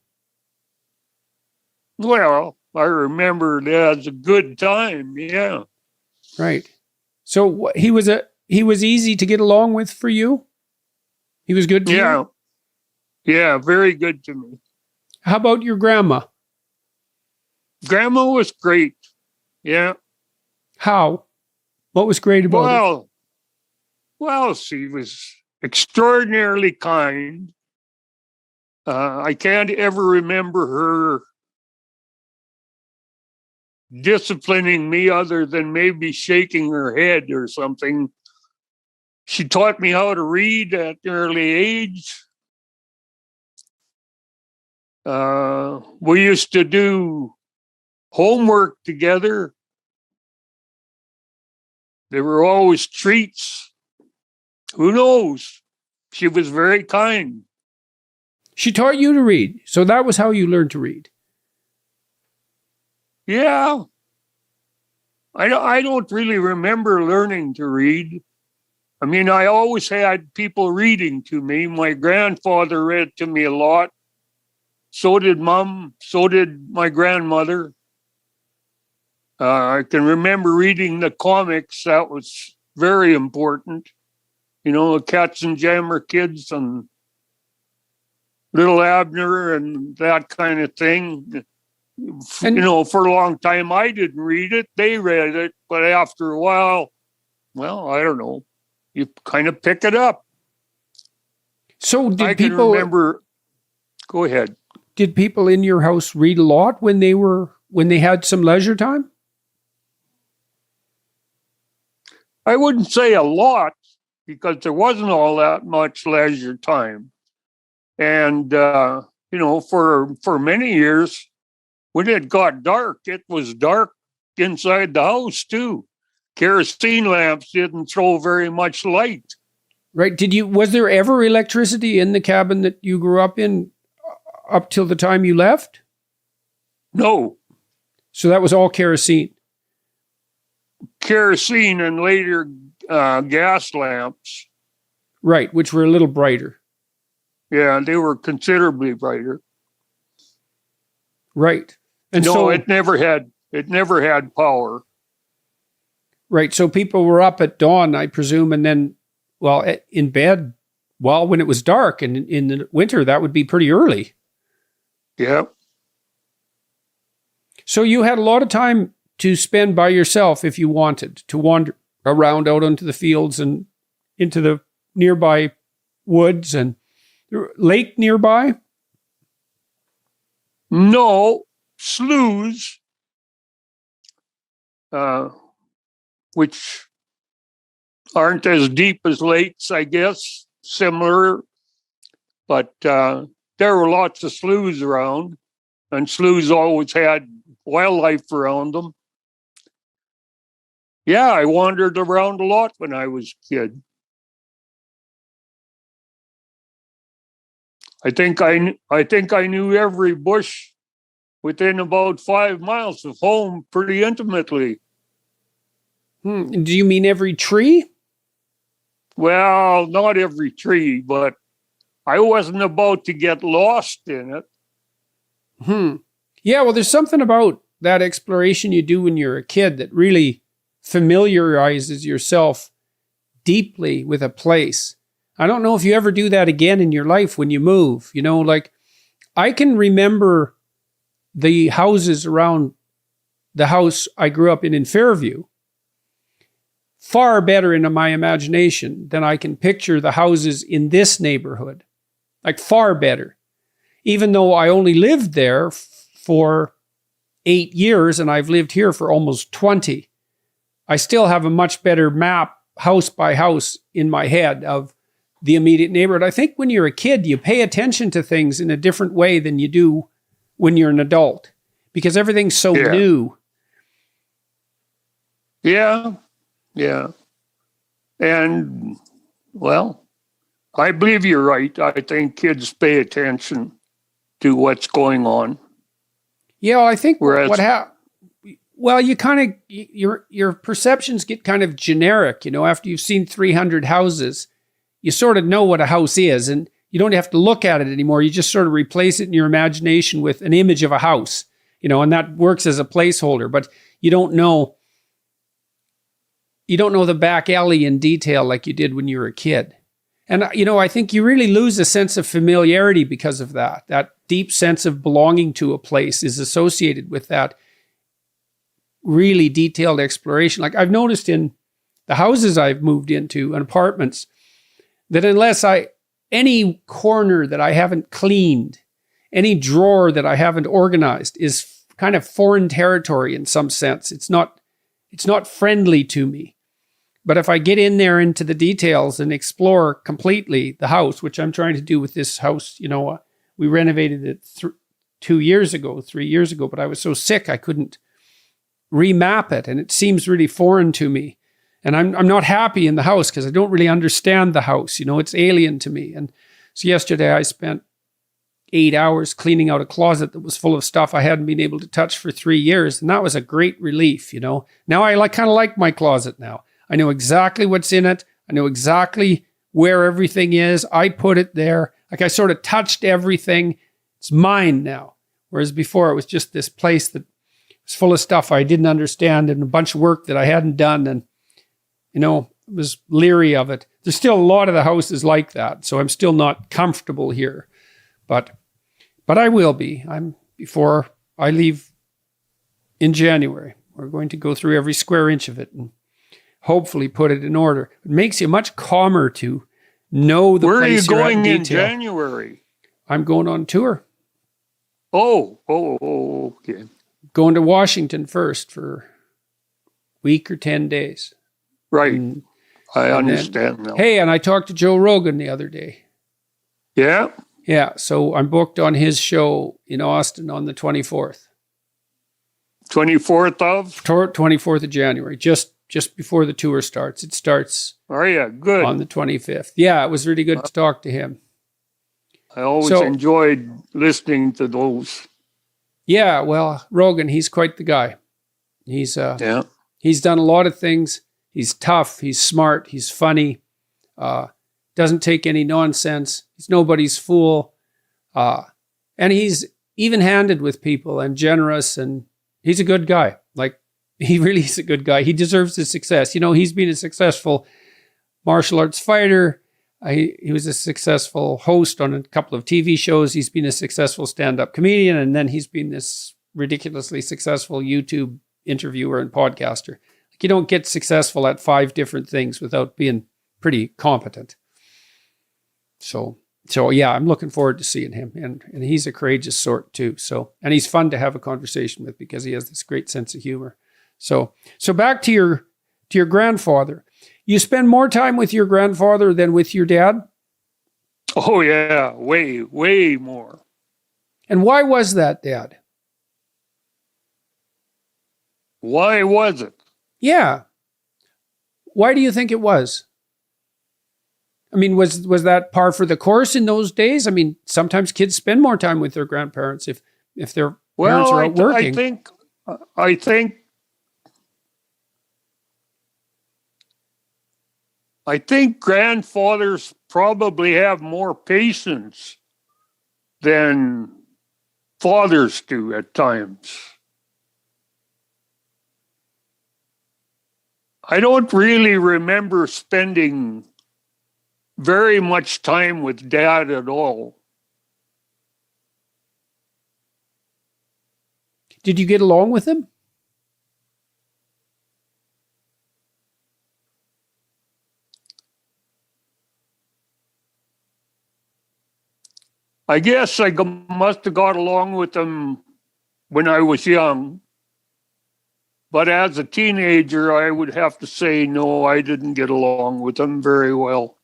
Well, I remember it as a good time. Yeah. Right. So he was easy to get along with for you? He was good to you? Yeah, very good to me. How about your grandma? Grandma was great. Yeah. How? What was great about it? Well, she was extraordinarily kind. I can't ever remember her disciplining me other than maybe shaking her head or something. She taught me how to read at an early age. We used to do homework together. There were always treats. Who knows? She was very kind. She taught you to read. So that was how you learned to read. Yeah. I don't really remember learning to read. I mean, I always had people reading to me. My grandfather read to me a lot. So did Mom. So did my grandmother. I can remember reading the comics. That was very important. The Cats and Jammer Kids and Little Abner and that kind of thing. For a long time, I didn't read it. They read it. But after a while, well, I don't know. You kind of pick it up. So I can remember. Go ahead. Did people in your house read a lot when they had some leisure time? I wouldn't say a lot because there wasn't all that much leisure time. And, for many years, when it got dark, it was dark inside the house too. Kerosene lamps didn't throw very much light. Right. Was there ever electricity in the cabin that you grew up in up till the time you left? No. So that was all kerosene? Kerosene and later gas lamps. Right, which were a little brighter. Yeah, they were considerably brighter. Right. And no, so it never had power. Right. So people were up at dawn, I presume, and then, in bed, when it was dark, and in the winter, that would be pretty early. Yeah. So you had a lot of time to spend by yourself if you wanted to wander around out onto the fields and into the nearby woods and lake nearby? No, sloughs, which aren't as deep as lakes, I guess, similar, but there were lots of sloughs around, and sloughs always had wildlife around them. Yeah, I wandered around a lot when I was a kid. I think I knew every bush within about 5 miles of home pretty intimately. Do you mean every tree? Well, not every tree, but I wasn't about to get lost in it. Yeah, well, there's something about that exploration you do when you're a kid that really familiarizes yourself deeply with a place. I don't know if you ever do that again in your life when you move. You know, like I can remember the houses around the house I grew up in Fairview far better in my imagination than I can picture the houses in this neighborhood. Like far better. Even though I only lived there for 8 years and I've lived here for almost 20, I still have a much better map, house by house, in my head of the immediate neighborhood. I think when you're a kid, you pay attention to things in a different way than you do when you're an adult because everything's so new. Yeah. And, well, I believe you're right. I think kids pay attention to what's going on. Yeah, well, I think well, you kind of, your perceptions get kind of generic, you know, after you've seen 300 houses, you sort of know what a house is and you don't have to look at it anymore. You just sort of replace it in your imagination with an image of a house, you know, and that works as a placeholder, but you don't know the back alley in detail like you did when you were a kid. And, you know, I think you really lose a sense of familiarity because of that. That deep sense of belonging to a place is associated with that really detailed exploration. Like I've noticed in the houses I've moved into and apartments that unless any corner that I haven't cleaned, any drawer that I haven't organized is kind of foreign territory in some sense. It's not friendly to me. But if I get in there into the details and explore completely the house, which I'm trying to do with this house, you know, we renovated it 3 years ago, but I was so sick I couldn't remap it. And it seems really foreign to me. And I'm not happy in the house because I don't really understand the house. You know, it's alien to me. And so yesterday I spent 8 hours cleaning out a closet that was full of stuff I hadn't been able to touch for 3 years. And that was a great relief, you know. Now I kind of like my closet now. I know exactly what's in it. I know exactly where everything is. I put it there. Like I sort of touched everything. It's mine now. Whereas before it was just this place that was full of stuff I didn't understand and a bunch of work that I hadn't done. And, you know, I was leery of it. There's still a lot of the houses like that. So I'm still not comfortable here. But I will be. Before I leave in January. We're going to go through every square inch of it and hopefully put it in order. It makes you much calmer to know the Where place are you going in in January? I'm going on tour. Oh, okay. Going to Washington first for a week or 10 days. Right. I understand now. Hey, and I talked to Joe Rogan the other day. Yeah? Yeah, so I'm booked on his show in Austin on the 24th. 24th of? 24th of January, just before the tour starts. It starts good. On the 25th. Yeah, it was really good to talk to him. I always enjoyed listening to those. Yeah, well, Rogan, he's quite the guy. He's done a lot of things. He's tough, he's smart, he's funny, doesn't take any nonsense. He's nobody's fool. And he's even-handed with people and generous, and he's a good guy. Like, he really is a good guy. He deserves his success. You know, he's been a successful martial arts fighter. He was a successful host on a couple of TV shows. He's been a successful stand-up comedian, and then he's been this ridiculously successful YouTube interviewer and podcaster. Like, you don't get successful at 5 different things without being pretty competent. So So yeah, I'm looking forward to seeing him, and he's a courageous sort too. So, and he's fun to have a conversation with because he has this great sense of humor. So back to your grandfather. You spend more time with your grandfather than with your dad? Oh yeah, way more. And why was that, Dad? Why was it? Yeah. Why do you think it was? I mean, was that par for the course in those days? I mean, sometimes kids spend more time with their grandparents if their parents are out working. I think grandfathers probably have more patience than fathers do at times. I don't really remember spending very much time with Dad at all. Did you get along with him? I guess I must have got along with him when I was young. But as a teenager, I would have to say, no, I didn't get along with him very well.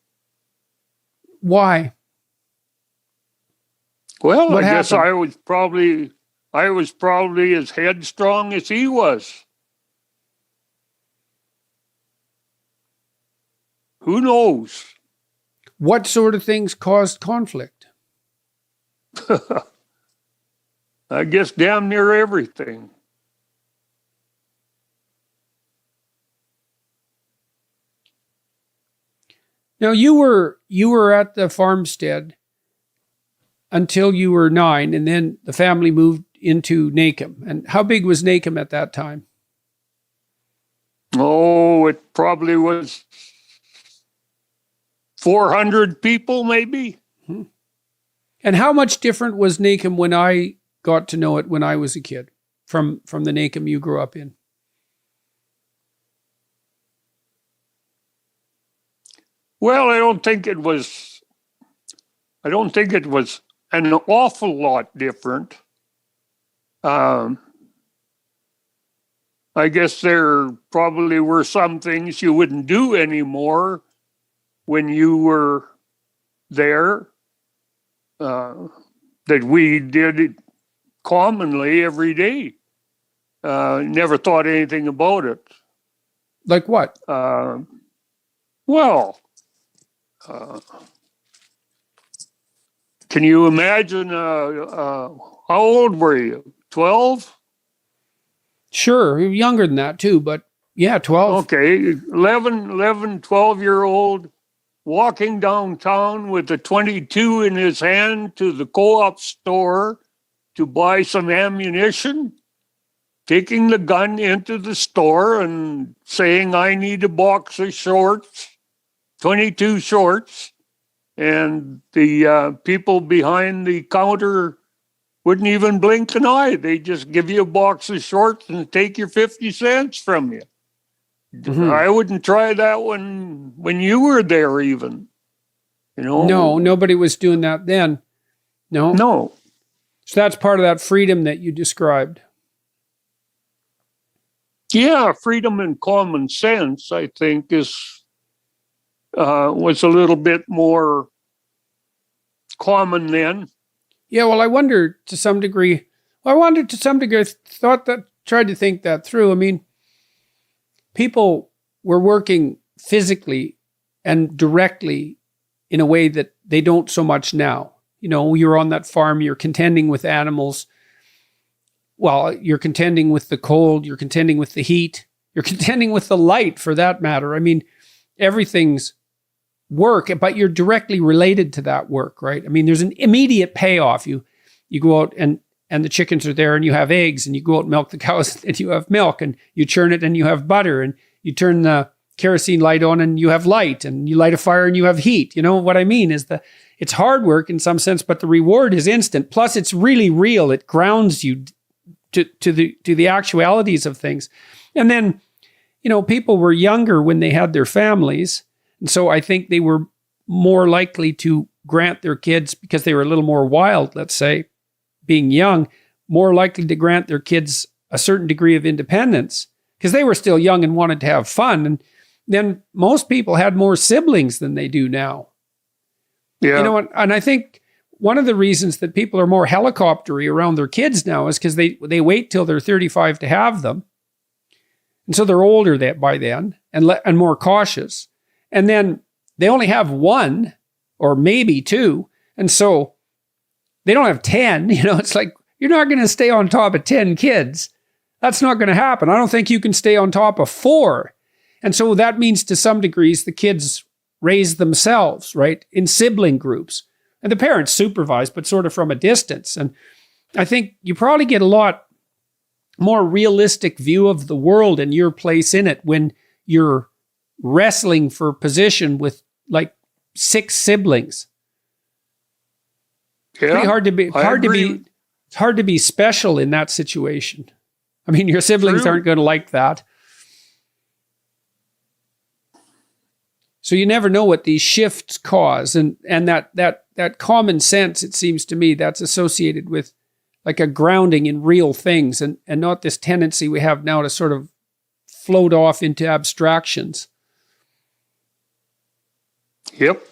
Why? Well, What I guess happened? I was probably as headstrong as he was. Who knows? What sort of things caused conflict? I guess damn near everything. Now you were at the farmstead until you were 9, and then the family moved into Nacum. And how big was Nacum at that time? Oh, it probably was 400 people, maybe. And how much different was Nacum when I got to know it when I was a kid from the Nacum you grew up in? Well, I don't think it was an awful lot different. I guess there probably were some things you wouldn't do anymore when you were there that we did commonly every day. Never thought anything about it. Like what? Can you imagine how old were you? 12? Sure, you're younger than that too, but yeah, 12. Okay, 11, 12-year-old walking downtown with a 22 in his hand to the co-op store to buy some ammunition, taking the gun into the store and saying, I need a box of shorts, 22 shorts. And the people behind the counter wouldn't even blink an eye. They just give you a box of shorts and take your 50 cents from you. Mm-hmm. I wouldn't try that when you were there even. You know? No, nobody was doing that then. No. So that's part of that freedom that you described. Yeah, freedom and common sense, I think, was a little bit more common then. Yeah, well, I wonder to some degree, tried to think that through. I mean, people were working physically and directly in a way that they don't so much now. You know, you're on that farm, you're contending with animals. Well, you're contending with the cold, you're contending with the heat, you're contending with the light for that matter. I mean, everything's work, but you're directly related to that work, right? I mean, there's an immediate payoff. You go out and the chickens are there and you have eggs, and you go out and milk the cows and you have milk, and you churn it and you have butter, and you turn the kerosene light on and you have light, and you light a fire and you have heat. You know what I mean is it's hard work in some sense, but the reward is instant. Plus it's really real. It grounds you to the actualities of things. And then, you know, people were younger when they had their families. And so I think they were more likely to grant their kids, because they were a little more wild, let's say, being young, more likely to grant their kids a certain degree of independence because they were still young and wanted to have fun. And then most people had more siblings than they do now. Yeah. You know, and I think one of the reasons that people are more helicoptery around their kids now is because they wait till they're 35 to have them. And so they're older by then and more cautious. And then they only have one or maybe two. And so they don't have 10. You know, it's like, you're not going to stay on top of 10 kids. That's not going to happen. I don't think you can stay on top of 4. And so that means to some degrees the kids raise themselves, right, in sibling groups. And the parents supervise, but sort of from a distance. And I think you probably get a lot more realistic view of the world and your place in it when you're wrestling for position with like 6 siblings. Yeah, Pretty hard to be. It's hard to be special in that situation. I mean, your siblings True. aren't going to like that. So you never know what these shifts cause, and that common sense, it seems to me, that's associated with like a grounding in real things, and not this tendency we have now to sort of float off into abstractions. Yep.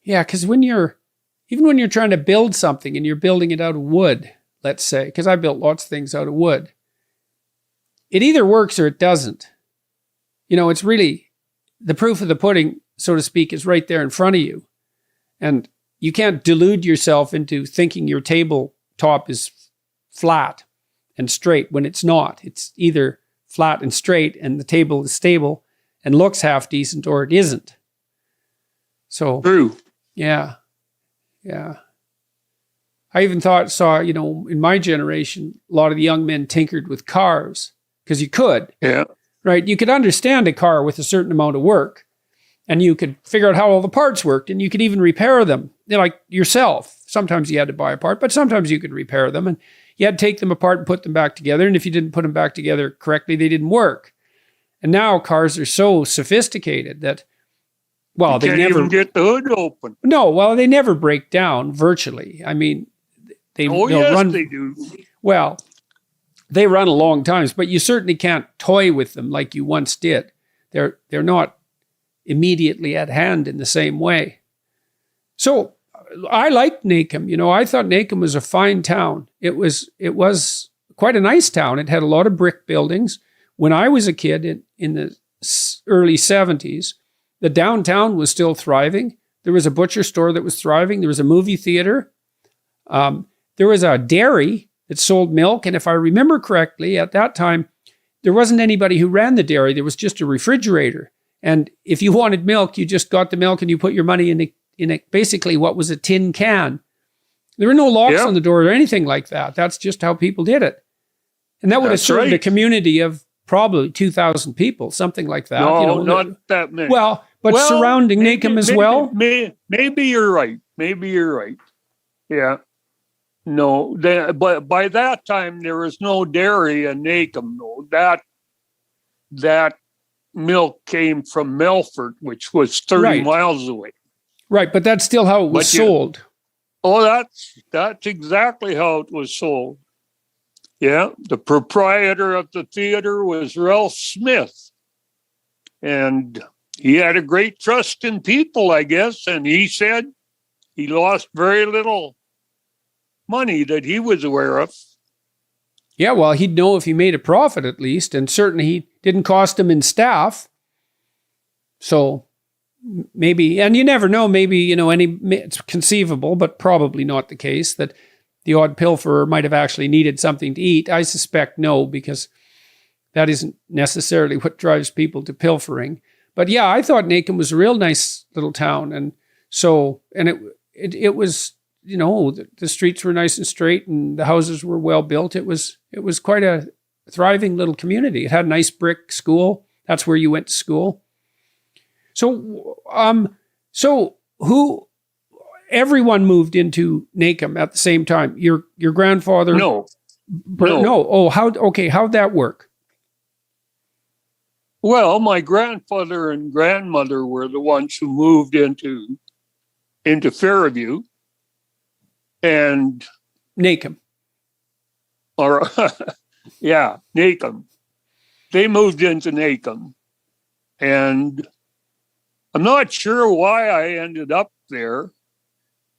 Yeah, because even when you're trying to build something and you're building it out of wood, let's say, because I built lots of things out of wood, it either works or it doesn't. You know, it's really, the proof of the pudding, so to speak, is right there in front of you. And you can't delude yourself into thinking your tabletop is flat and straight when it's not. It's either flat and straight and the table is stable and looks half decent, or it isn't. So, True. yeah. Yeah. I even saw, you know, in my generation, a lot of the young men tinkered with cars because you could. Yeah. Right? You could understand a car with a certain amount of work, and you could figure out how all the parts worked, and you could even repair them, you know, like yourself. Sometimes you had to buy a part, but sometimes you could repair them, and you had to take them apart and put them back together. And if you didn't put them back together correctly, they didn't work. And now cars are so sophisticated that, well, they can't never even get the hood open. No, well, they never break down virtually. I mean, they'll Yes, run. they do. Well, they run a long times, but you certainly can't toy with them like you once did. They're not immediately at hand in the same way. So I liked Nacum. You know, I thought Nacum was a fine town. It was quite a nice town. It had a lot of brick buildings. When I was a kid in the early 70s, the downtown was still thriving. There was a butcher store that was thriving. There was a movie theater. There was a dairy that sold milk. And if I remember correctly, at that time, there wasn't anybody who ran the dairy. There was just a refrigerator. And if you wanted milk, you just got the milk and you put your money in a basically what was a tin can. There were no locks on the door or anything like that. That's just how people did it. And that would have served a community of probably 2,000 people, something like that. No, you know, not that many. Well, surrounding Nacum as well. Maybe you're right. Maybe you're right. Yeah. No, but by that time there was no dairy in Nacum. No, that milk came from Melfort, which was 30 miles away. Right, but that's still how it was sold. That's exactly how it was sold. Yeah, the proprietor of the theater was Ralph Smith, and he had a great trust in people, I guess, and he said he lost very little money that he was aware of. Yeah, well, he'd know if he made a profit at least, and certainly he didn't cost him in staff. So maybe, and you never know, maybe, you know, it's conceivable, but probably not the case, that the odd pilferer might have actually needed something to eat. I suspect no, because that isn't necessarily what drives people to pilfering. But yeah, I thought Nacum was a real nice little town. And so, and it was, you know, the streets were nice and straight and the houses were well built. It was quite a thriving little community. It had a nice brick school. That's where you went to school. So everyone moved into Nacum at the same time. Your grandfather? No. No. Oh, how'd that work? Well, my grandfather and grandmother were the ones who moved into Fairview, and Nacum. or yeah, Nacum. They moved into Nacum, and I'm not sure why I ended up there,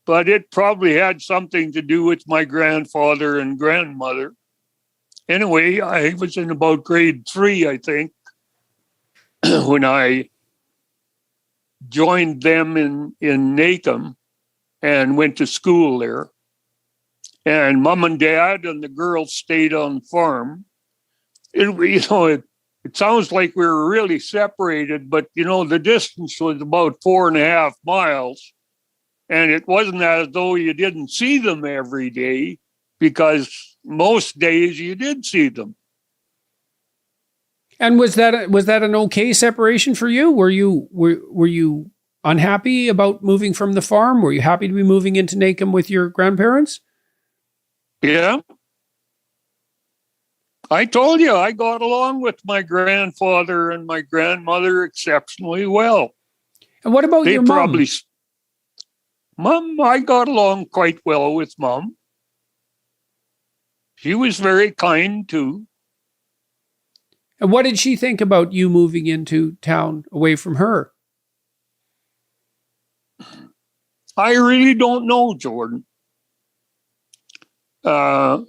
but it probably had something to do with my grandfather and grandmother. Anyway, I was in about grade 3, I think, when I joined them in Nacum and went to school there. And mom and dad and the girls stayed on the farm. It sounds like we were really separated, but the distance was about 4.5 miles. And it wasn't as though you didn't see them every day, because most days you did see them. And was that an okay separation for you? Were you unhappy about moving from the farm? Were you happy to be moving into Nacum with your grandparents? Yeah. I told you I got along with my grandfather and my grandmother exceptionally well. And what about your mom? Mom, I got along quite well with Mom. She was very kind too. And what did she think about you moving into town away from her? I really don't know, Jordan. I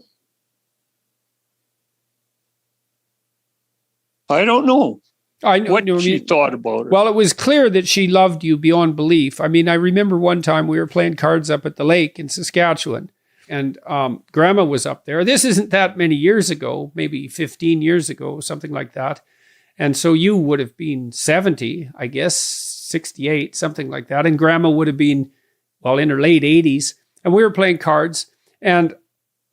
don't know. I know what she thought about it. Well, it was clear that she loved you beyond belief. I mean, I remember one time we were playing cards up at the lake in Saskatchewan, and Grandma was up there. This isn't that many years ago, maybe 15 years ago, something like that. And so you would have been 70, I guess, 68, something like that. And Grandma would have been, well, in her late 80s. And we were playing cards, and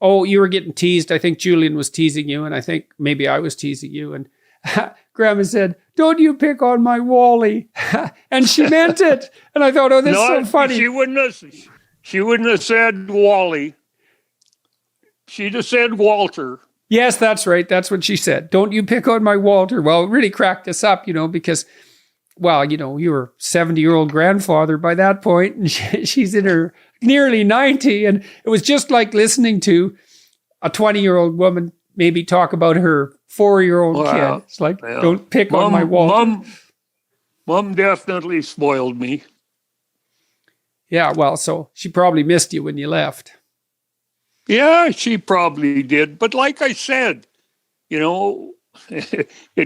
you were getting teased. I think Julian was teasing you, and I think maybe I was teasing you. And Grandma said, "Don't you pick on my Wally." And she meant it. And I thought, oh, this is so funny. She wouldn't have said Wally. She'd have said Walter. Yes, that's right. That's what she said. "Don't you pick on my Walter." Well, it really cracked us up, because, well, you were 70-year-old grandfather by that point, and she's in her nearly 90. And it was just like listening to a 20-year-old woman maybe talk about her 4-year-old kid. It's like, don't pick on my Walter. Mom definitely spoiled me. Yeah, well, so she probably missed you when you left. Yeah, she probably did. But like I said, it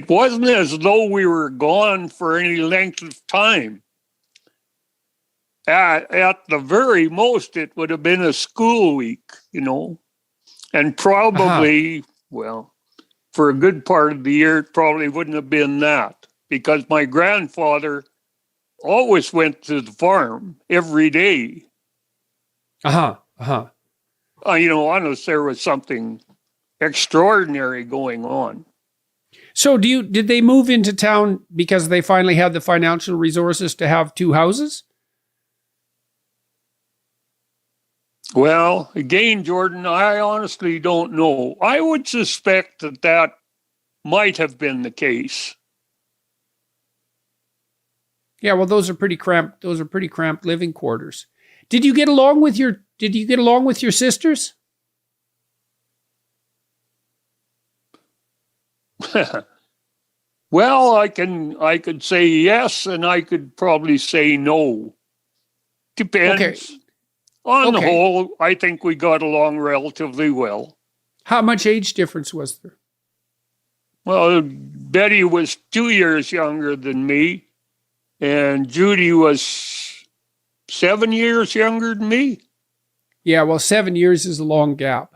wasn't as though we were gone for any length of time. At the very most, it would have been a school week, and probably, well, for a good part of the year, it probably wouldn't have been that, because my grandfather always went to the farm every day. Unless there was something extraordinary going on. So did they move into town because they finally had the financial resources to have 2 houses? Well, again, Jordan, I honestly don't know. I would suspect that might have been the case. Yeah, well, those are pretty cramped living quarters. Did you get along with your sisters? Well, I could say yes, and I could probably say no. Depends. Okay. On the whole, I think we got along relatively well. How much age difference was there? Well, Betty was 2 years younger than me, and Judy was 7 years younger than me. Yeah, well, 7 years is a long gap.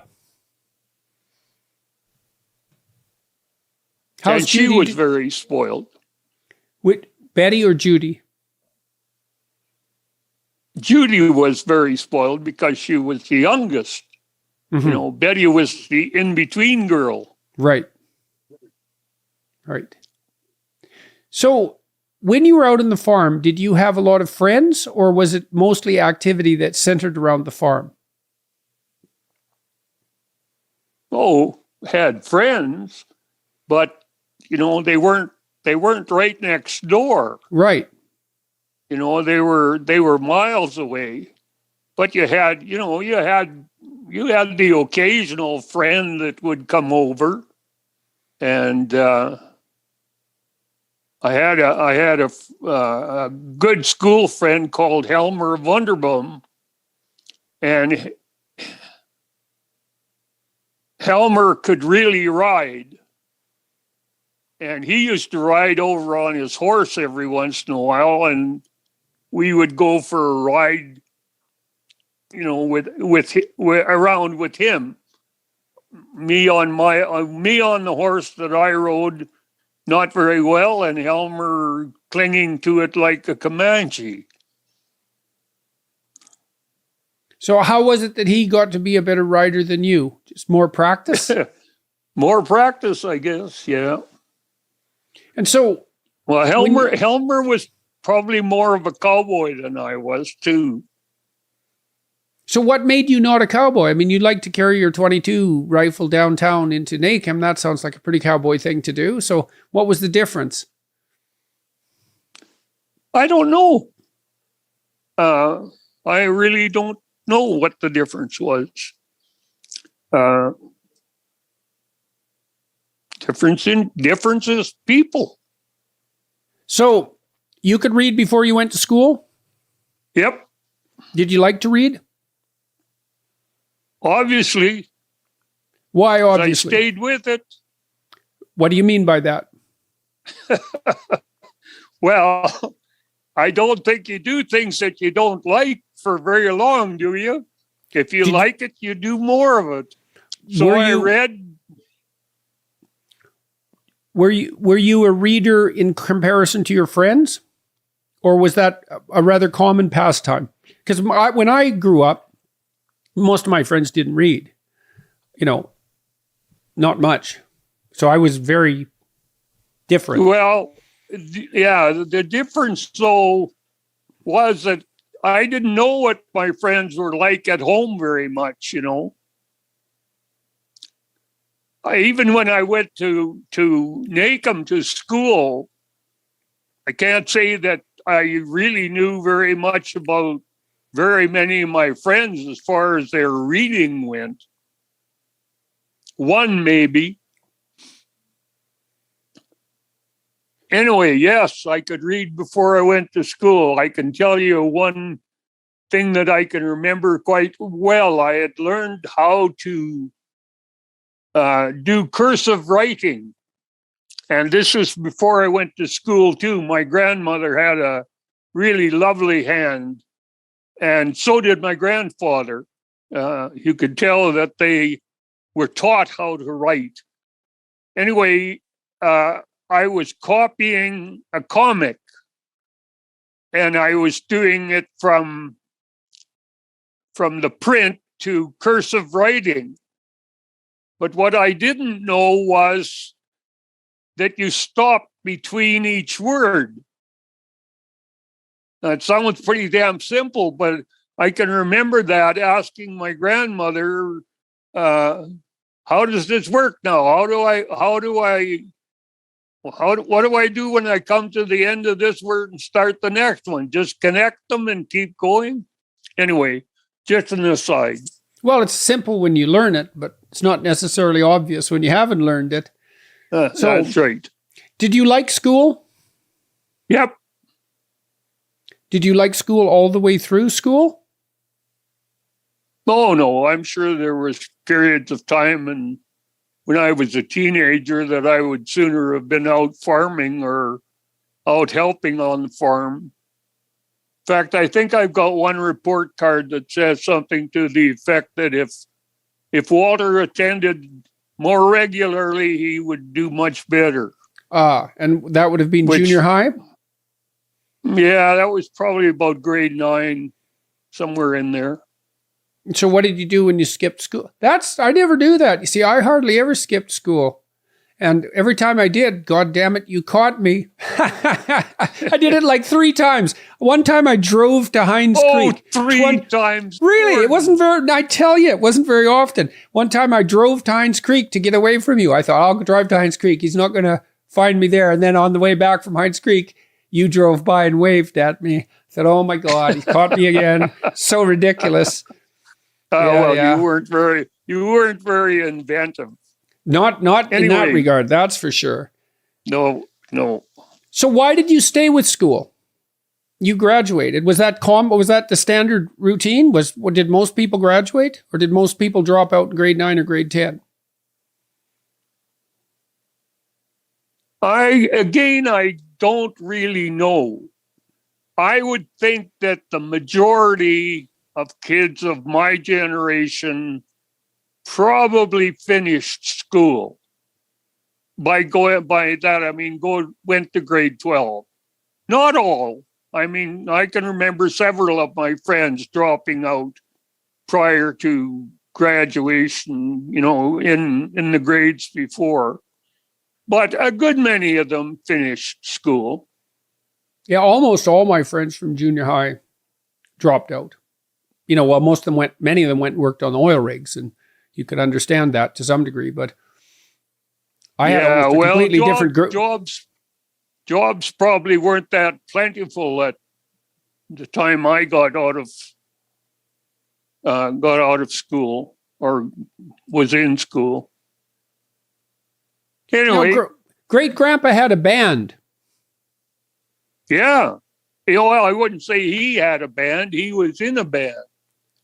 And she was very spoiled. With Betty or Judy? Judy was very spoiled because she was the youngest. Mm-hmm. Betty was the in-between girl. Right. So when you were out on the farm, did you have a lot of friends, or was it mostly activity that centered around the farm? Had friends, but, they weren't they weren't right next door. Right. You know, they were miles away. But you had the occasional friend that would come over, and I had a good school friend called Helmer Wunderbaum, and Helmer could really ride, and he used to ride over on his horse every once in a while, and we would go for a ride, you know, around with him. Me on the horse that I rode not very well, and Helmer clinging to it like a Comanche. So how was it that he got to be a better rider than you? Just more practice? More practice, I guess, yeah. And so... Well, Helmer was probably more of a cowboy than I was, too. So what made you not a cowboy? I mean, you'd like to carry your .22 rifle downtown into Nacum. That sounds like a pretty cowboy thing to do. So what was the difference? I don't know. I really don't know what the difference was. Differences, people. So you could read before you went to school? Yep. Did you like to read? Obviously. Why obviously? I stayed with it. What do you mean by that? Well, I don't think you do things that you don't like for very long, do you? If you like it, you do more of it. So I read. Were you a reader in comparison to your friends? Or was that a rather common pastime? Because when I grew up, most of my friends didn't read, you know, not much. So I was very different. Well, yeah, the difference though was that I didn't know what my friends were like at home very much, you know. Even when I went to Nacum to school, I can't say that I really knew very much about very many of my friends as far as their reading went. One maybe. Anyway, yes, I could read before I went to school. I can tell you one thing that I can remember quite well. I had learned how to do cursive writing. And this was before I went to school too. My grandmother had a really lovely hand, and so did my grandfather. You could tell that they were taught how to write. Anyway, I was copying a comic, and I was doing it from the print to cursive writing. But what I didn't know was that you stop between each word. Now, it sounds pretty damn simple, but I can remember that asking my grandmother, how does this work now? What do I do when I come to the end of this word and start the next one? Just connect them and keep going? Anyway, just an aside. Well, it's simple when you learn it, but it's not necessarily obvious when you haven't learned it. So, that's right. Did you like school? Yep. Did you like school all the way through school? Oh, no. I'm sure there was periods of time and when I was a teenager that I would sooner have been out farming or out helping on the farm. In fact, I think I've got one report card that says something to the effect that if Walter attended more regularly, he would do much better. And that would have been junior high? Yeah, that was probably about grade 9, somewhere in there. So what did you do when you skipped school? I never do that. You see, I hardly ever skipped school. And every time I did, God damn it, you caught me. I did it like 3 times. One time I drove to Hines Creek. 3 times. Really? It wasn't very, I tell you, it wasn't very often. One time I drove to Hines Creek to get away from you. I thought, I'll drive to Hines Creek. He's not going to find me there. And then on the way back from Hinds Creek, you drove by and waved at me. I said, "Oh my God, he caught me again." So ridiculous. You weren't very inventive. Not in that regard, that's for sure. No. So why did you stay with school? You graduated. Was that the standard routine? Did most people graduate, or did most people drop out in grade 9 or grade 10? I don't really know. I would think that the majority of kids of my generation probably finished school. Went to grade 12. Not all. I mean, I can remember several of my friends dropping out prior to graduation, in the grades before. But a good many of them finished school. Yeah, almost all my friends from junior high dropped out. Many of them went and worked on the oil rigs, and you could understand that to some degree, but I had a completely different group. Jobs probably weren't that plentiful at the time I got out of school or was in school. Anyway, great grandpa had a band. Yeah. I wouldn't say he had a band. He was in a band.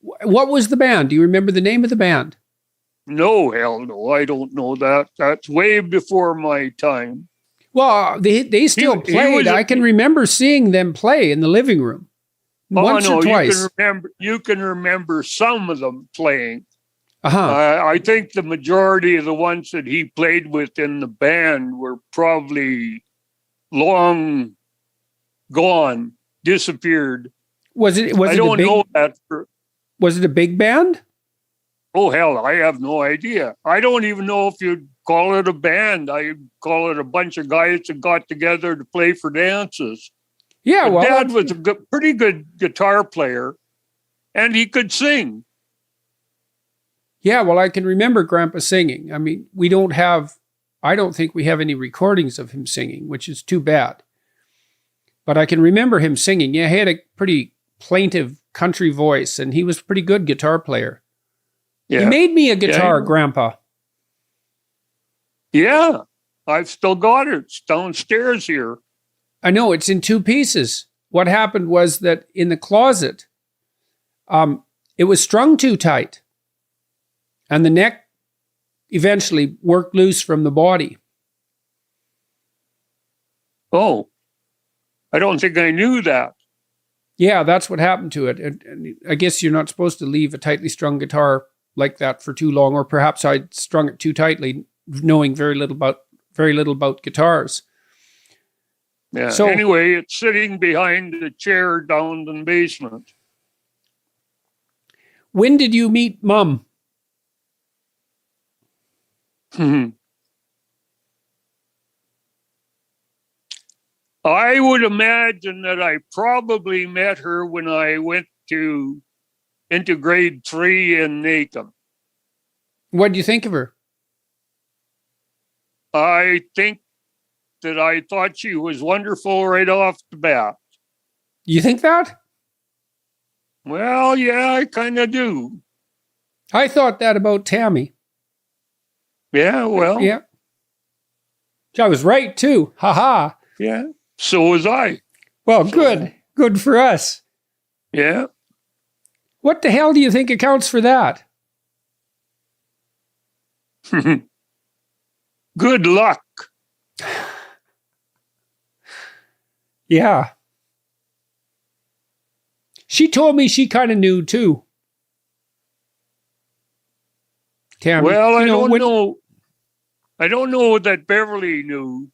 What was the band? Do you remember the name of the band? No, hell no. I don't know that. That's way before my time. Well, they still played. I can remember seeing them play in the living room once or twice. You can remember some of them playing. Uh-huh. I think the majority of the ones that he played with in the band were probably long gone, disappeared. Was it a big band? Oh, hell, I have no idea. I don't even know if you'd call it a band. I'd call it a bunch of guys that got together to play for dances. Yeah, but Dad was a pretty good guitar player, and he could sing. Yeah, well, I can remember Grandpa singing. I mean, I don't think we have any recordings of him singing, which is too bad. But I can remember him singing. Yeah, he had a pretty plaintive country voice, and he was a pretty good guitar player. Yeah. He made me a guitar, Grandpa. Yeah, I've still got it. It's downstairs here. I know, it's in 2 pieces. What happened was that in the closet, it was strung too tight, and the neck eventually worked loose from the body. Oh, I don't think I knew that. Yeah, that's what happened to it. And I guess you're not supposed to leave a tightly strung guitar like that for too long, or perhaps I'd strung it too tightly, knowing very little about guitars. Yeah. So anyway, it's sitting behind a chair down in the basement. When did you meet Mom? I would imagine that I probably met her when I went into grade 3 in Nacum. What do you think of her? I think that I thought she was wonderful right off the bat. You think that? Well, yeah, I kind of do. I thought that about Tammy. Yeah, well. Yeah. I was right, too. Ha ha. Yeah, so was I. Well, good. Good for us. Yeah. What the hell do you think accounts for that? Good luck. Yeah. She told me she kind of knew too. Tammy, well, I don't know. I don't know that Beverly knew.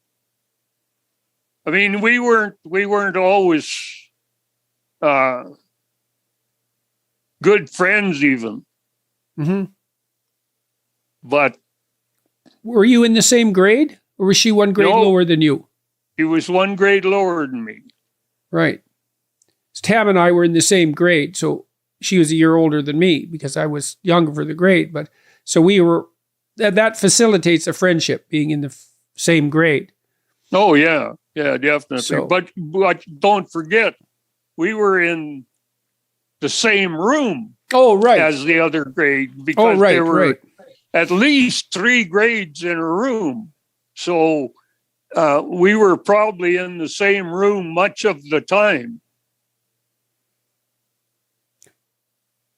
I mean, we weren't always good friends even. Mm-hmm. But were you in the same grade, or was she one grade lower than you? She was one grade lower than me. Right. Tam and I were in the same grade, so she was a year older than me because I was younger for the grade. But so we were. That facilitates a friendship, being in the same grade. Oh, yeah. Yeah, definitely. So- But don't forget, we were in the same room Oh, right. as the other grade because Oh, right, there were right. at least 3 grades in a room. So we were probably in the same room much of the time.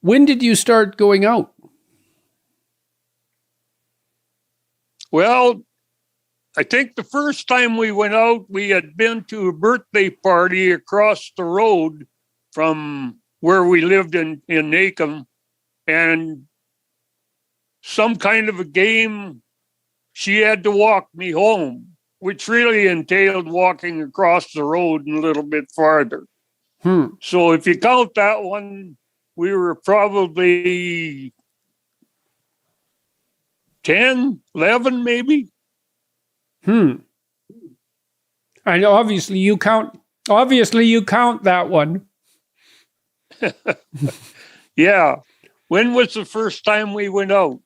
When did you start going out? Well, I think the first time we went out, we had been to a birthday party across the road from where we lived in Nacum, and some kind of a game, she had to walk me home, which really entailed walking across the road and a little bit farther. So if you count that one, we were probably 10, 11 maybe. I know, obviously you count that one. Yeah. When was the first time we went out?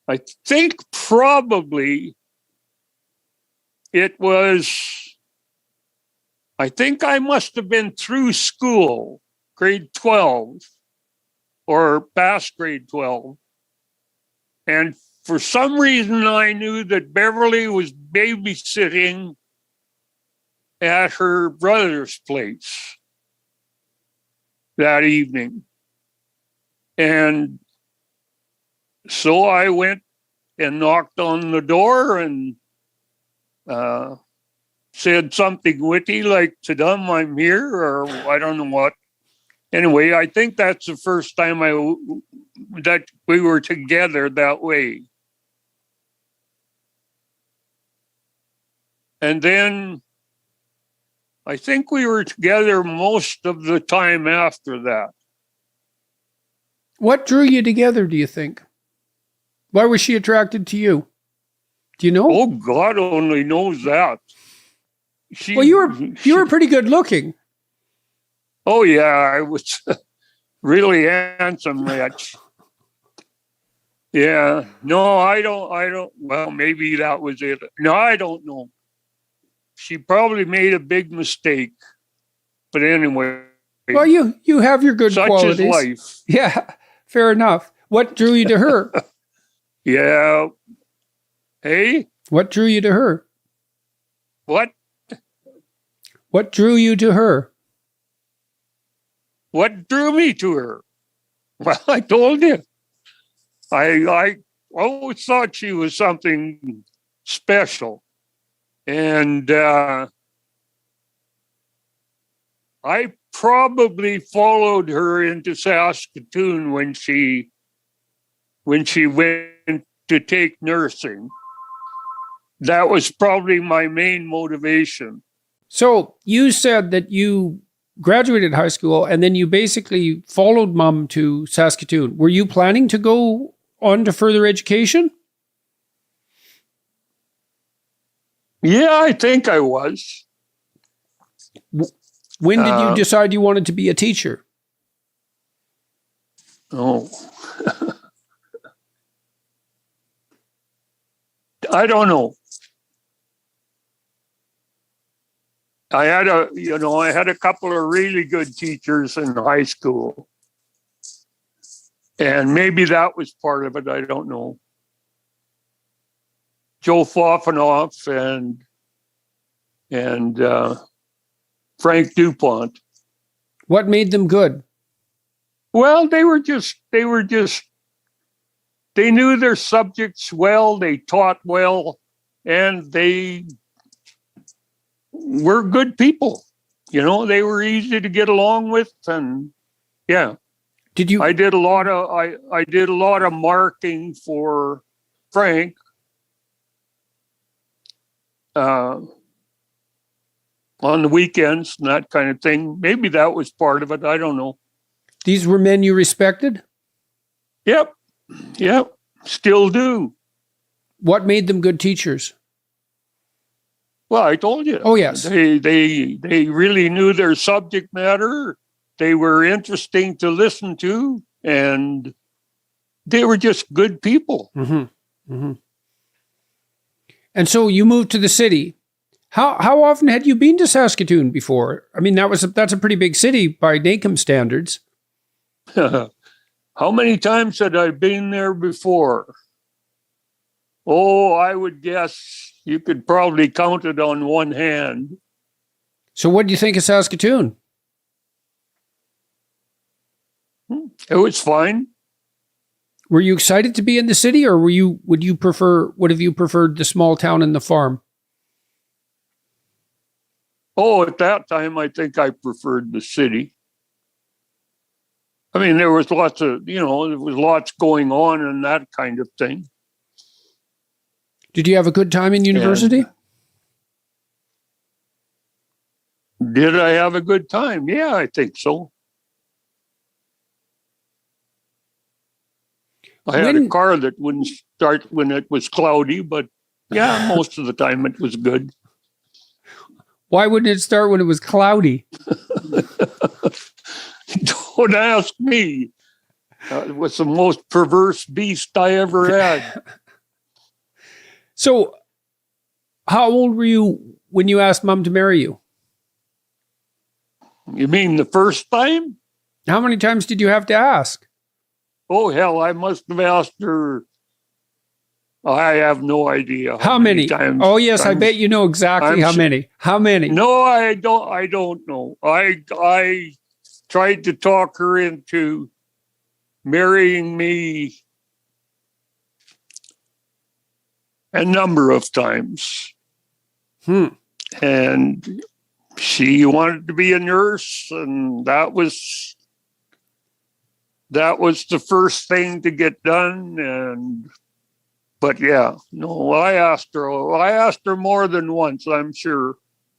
I think probably it was, I think I must have been through school, grade 12 or past grade 12. And for some reason, I knew that Beverly was babysitting at her brother's place that evening. And so I went and knocked on the door and said something witty like, "Tadam, I'm here," or I don't know what. Anyway, I think that's the first time that we were together that way. And then I think we were together most of the time after that. What drew you together, do you think? Why was she attracted to you? Do you know? Oh, God only knows that. Well, you were pretty good looking. Oh, yeah, I was really handsome, Rich. Yeah. No, I don't. Well, maybe that was it. No, I don't know. She probably made a big mistake. But anyway. Well, you have your good qualities. Such is life. Yeah, fair enough. What drew you to her? Yeah. Hey? What drew you to her? What? What drew you to her? What drew me to her? Well, I told you. I always thought she was something special. And I probably followed her into Saskatoon when she went to take nursing. That was probably my main motivation. So you said that you graduated high school and then you basically followed Mom to Saskatoon. Were you planning to go on to further education? Yeah, I think I was. When did you decide you wanted to be a teacher? Oh. I don't know. I had a couple of really good teachers in high school. And maybe that was part of it. I don't know. Joe Foffenoff and Frank DuPont. What made them good? Well, they knew their subjects well, they taught well, and they were good people. They were easy to get along with, and yeah. I did a lot of marking for Frank. On the weekends and that kind of thing. Maybe that was part of it. I don't know. These were men you respected? Yep. Still do. What made them good teachers? Well, I told you. Oh, yes. They really knew their subject matter. They were interesting to listen to, and they were just good people. Mm-hmm. Mm-hmm. And so you moved to the city. How often had you been to Saskatoon before? I mean, that's a pretty big city by NACM standards. How many times had I been there before? Oh, I would guess you could probably count it on one hand. So what do you think of Saskatoon? It was fine. Were you excited to be in the city, or would you have you preferred the small town and the farm? Oh, at that time, I think I preferred the city. I mean, there was lots going on and that kind of thing. Did you have a good time in university? Did I have a good time? Yeah, I think so. I had a car that wouldn't start when it was cloudy, but yeah, most of the time it was good. Why wouldn't it start when it was cloudy? Don't ask me. It was the most perverse beast I ever had. So, how old were you when you asked Mom to marry you? You mean the first time? How many times did you have to ask? Oh, hell, I must have asked her. I have no idea. How many times. Oh, yes, I bet you know exactly how many. How many? No, I don't know. I tried to talk her into marrying me a number of times. And she wanted to be a nurse, and that was the first thing to get done. But yeah, no, I asked her more than once, I'm sure.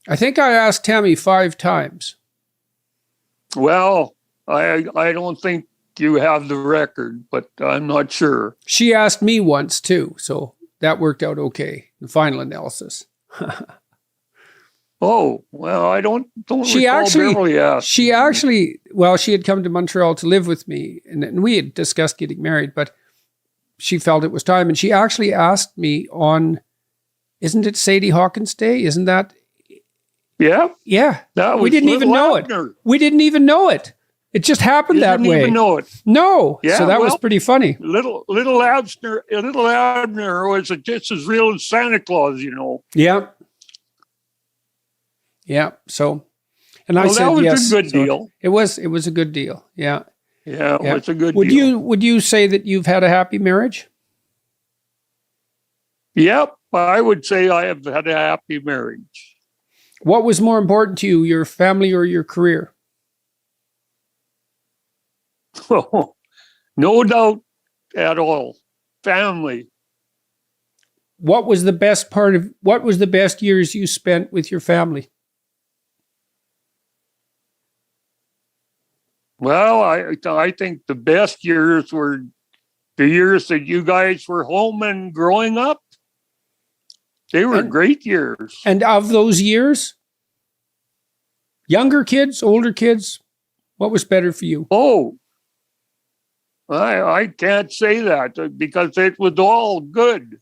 I think I asked Tammy 5 times. Well, I don't think you have the record, but I'm not sure. She asked me once too, so that worked out okay. The final analysis. Oh, well, I don't she recall actually, Beverly asked. She had come to Montreal to live with me, and we had discussed getting married, but she felt it was time, and she actually asked me on, isn't it Sadie Hawkins Day? Isn't that? Yeah. Yeah. That was we didn't even know it. We didn't even know it. It just happened that way. Didn't even know it. No. Yeah, so that was pretty funny. Little Abner was just as real as Santa Claus, you know. Yeah. Yeah. So, and I said that was yes. a good deal. It was a good deal. Yeah. Yeah, it was a good deal. Would you say that you've had a happy marriage? Yep, I would say I have had a happy marriage. What was more important to you, your family or your career? Oh, no doubt at all. Family. What was the best years you spent with your family? Well, I think the best years were the years that you guys were home and growing up. They were great years. And of those years, younger kids, older kids, what was better for you? Oh, I can't say that because it was all good.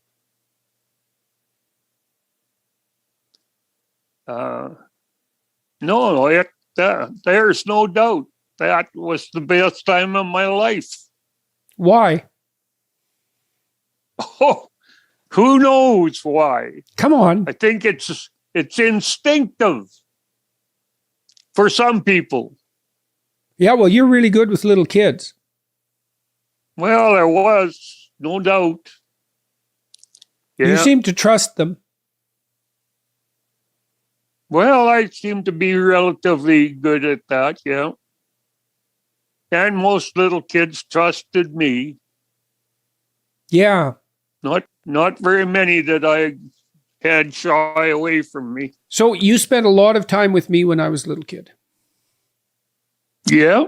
No, there's no doubt. That was the best time of my life. Why? Oh, who knows why? Come on. I think it's instinctive for some people. Yeah, well, you're really good with little kids. Well, there was, no doubt. Yeah. You seem to trust them. Well, I seem to be relatively good at that, yeah. And most little kids trusted me. Yeah. Not very many that I had shy away from me. So you spent a lot of time with me when I was a little kid. Yeah.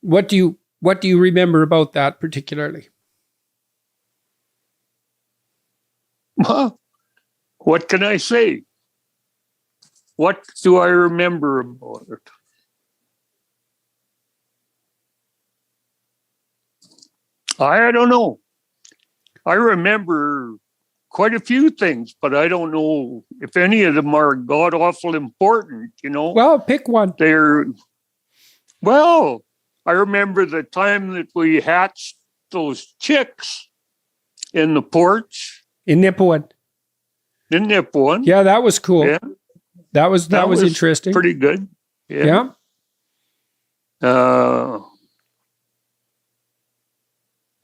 What do you remember about that particularly? Well, what can I say? What do I remember about it? I don't know. I remember quite a few things, but I don't know if any of them are god awful important, you know. Well, pick one. Well, I remember the time that we hatched those chicks in the porch. In Nipawin. In Nipawin. Yeah, that was cool. Yeah. That was interesting. Pretty good. Yeah. I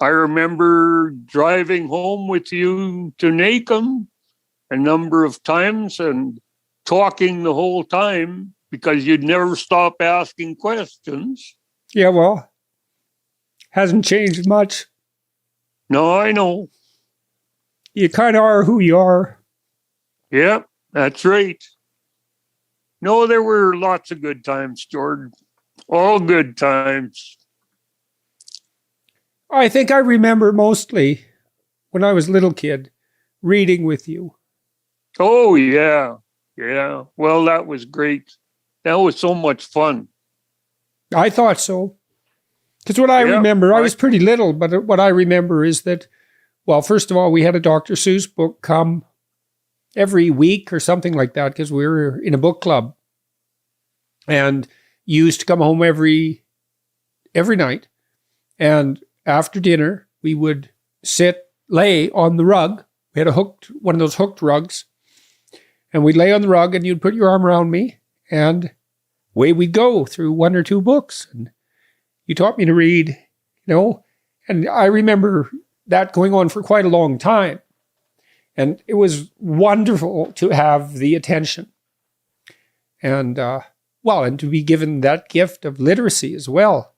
remember driving home with you to Nacum a number of times and talking the whole time because you'd never stop asking questions. Yeah, well, hasn't changed much. No, I know. You kind of are who you are. Yeah, that's right. No, there were lots of good times, Jordan. All good times. I think I remember mostly when I was a little kid reading with you. Oh, yeah. Yeah. Well, that was great. That was so much fun. I thought so. Because what I remember, I was pretty little, but what I remember is that, well, first of all, we had a Dr. Seuss book come every week or something like that because we were in a book club. And you used to come home every night. And after dinner, we would lay on the rug. We had one of those hooked rugs. And we'd lay on the rug and you'd put your arm around me and away we'd go through one or two books. And you taught me to read, you know, and I remember that going on for quite a long time. And it was wonderful to have the attention. And, and to be given that gift of literacy as well.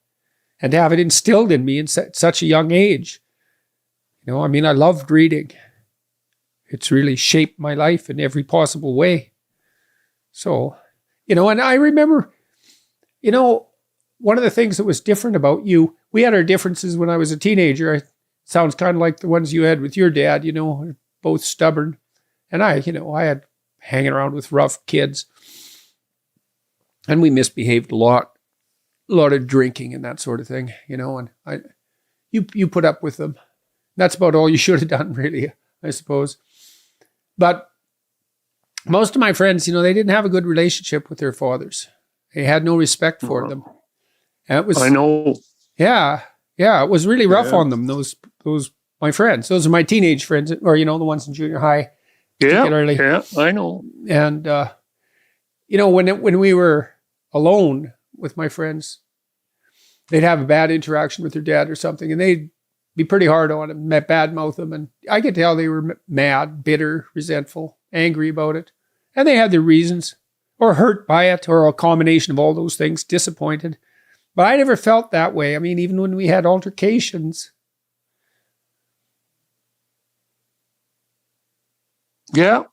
And to have it instilled in me at such a young age. You know, I mean, I loved reading. It's really shaped my life in every possible way. So, you know, and I remember, you know, one of the things that was different about you, we had our differences when I was a teenager. It sounds kind of like the ones you had with your dad, you know, both stubborn. And I had hanging around with rough kids. And we misbehaved a lot of drinking and that sort of thing, you know, and you put up with them. That's about all you should have done, really, I suppose. But most of my friends, you know, they didn't have a good relationship with their fathers. They had no respect for them. And it was, I know. Yeah, it was really rough on them, those my friends. Those are my teenage friends, or, you know, the ones in junior high. Particularly. Yeah, I know. And, you know, when we were alone with my friends, they'd have a bad interaction with their dad or something, and they'd be pretty hard on him, badmouth him. And I could tell they were mad, bitter, resentful, angry about it. And they had their reasons, or hurt by it, or a combination of all those things, disappointed. But I never felt that way. I mean, even when we had altercations. Yeah.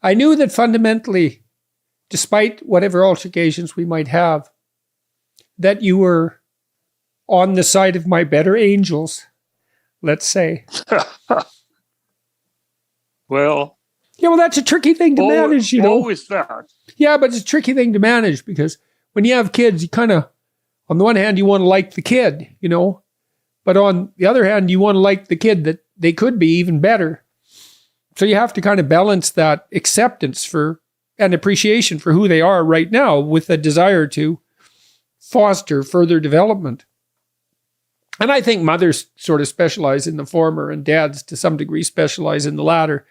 I knew that fundamentally, despite whatever altercations we might have, that you were on the side of my better angels, let's say. Well. Yeah, well, that's a tricky thing to manage, you know. Always that. Yeah, but it's a tricky thing to manage because when you have kids, you kind of, on the one hand, you want to like the kid, you know, but on the other hand, you want to like the kid that they could be even better. So you have to kind of balance that acceptance for and appreciation for who they are right now with a desire to foster further development. And I think mothers sort of specialize in the former and dads to some degree specialize in the latter.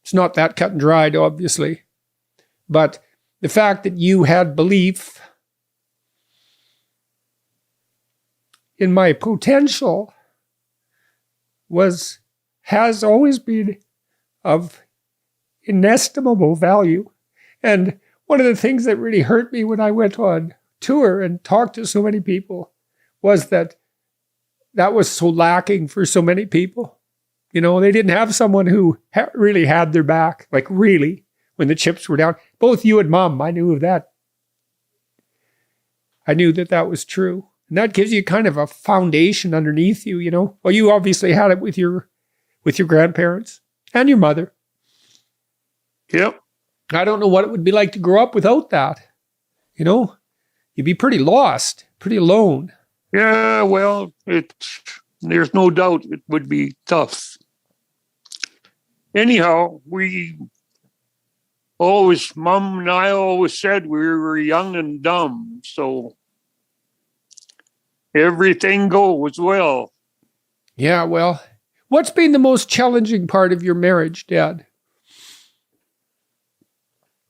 It's not that cut and dried, obviously. But the fact that you had belief in my potential has always been of inestimable value. And one of the things that really hurt me when I went on tour and talked to so many people was that was so lacking for so many people. You know, they didn't have someone who really had their back, like really, when the chips were down. Both you and Mom, I knew of that. I knew that was true. And that gives you kind of a foundation underneath you, you know. Well, you obviously had it with your grandparents and your mother. Yep. I don't know what it would be like to grow up without that. You know, you'd be pretty lost, pretty alone. Yeah, well, there's no doubt it would be tough. Anyhow, Mom and I always said we were young and dumb, so everything goes well. Yeah, well, what's been the most challenging part of your marriage, Dad?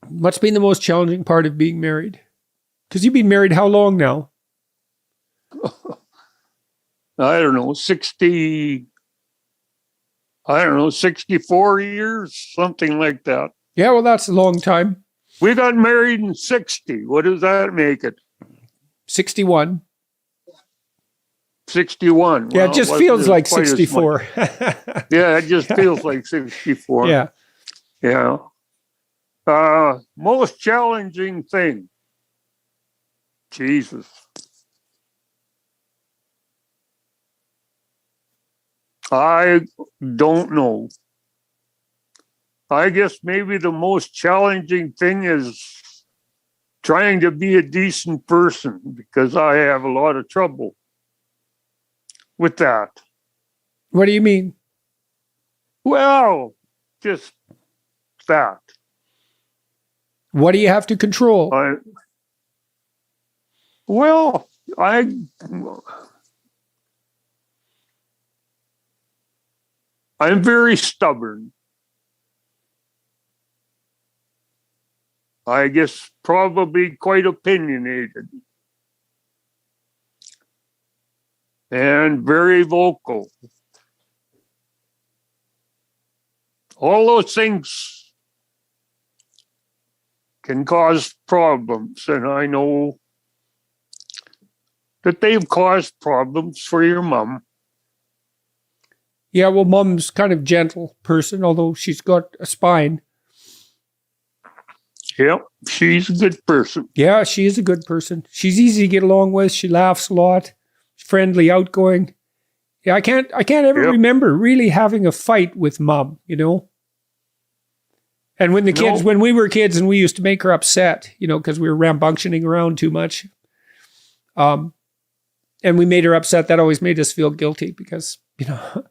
What's been the most challenging part of being married? Because you've been married how long now? I don't know, 64 years, something like that. Yeah, well, that's a long time. We got married in 60. What does that make it? 61. 61. Yeah, Well, it just it feels wasn't like quite as 64. much. Yeah, it just feels like 64. Yeah. Yeah. Most challenging thing. Jesus. I don't know. I guess maybe the most challenging thing is trying to be a decent person, because I have a lot of trouble with that. What do you mean? Well, just that. What do you have to control? I'm very stubborn. I guess probably quite opinionated. And very vocal. All those things can cause problems, and I know that they've caused problems for your mom. Yeah, well, Mom's kind of gentle person, although she's got a spine. Yep, she's a good person. Yeah, she is a good person. She's easy to get along with. She laughs a lot. Friendly, outgoing. Yeah, I can't ever remember really having a fight with Mom, you know? And when we were kids and we used to make her upset, you know, because we were rambunctioning around too much. And we made her upset, that always made us feel guilty because, you know,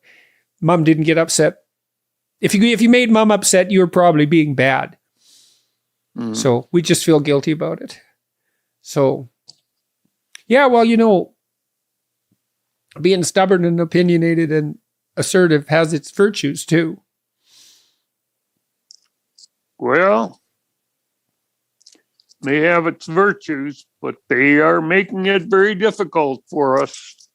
Mom didn't get upset. If you made Mom upset, you were probably being bad. So we just feel guilty about it. So, yeah, well, you know, being stubborn and opinionated and assertive has its virtues too. Well, they have its virtues, but they are making it very difficult for us.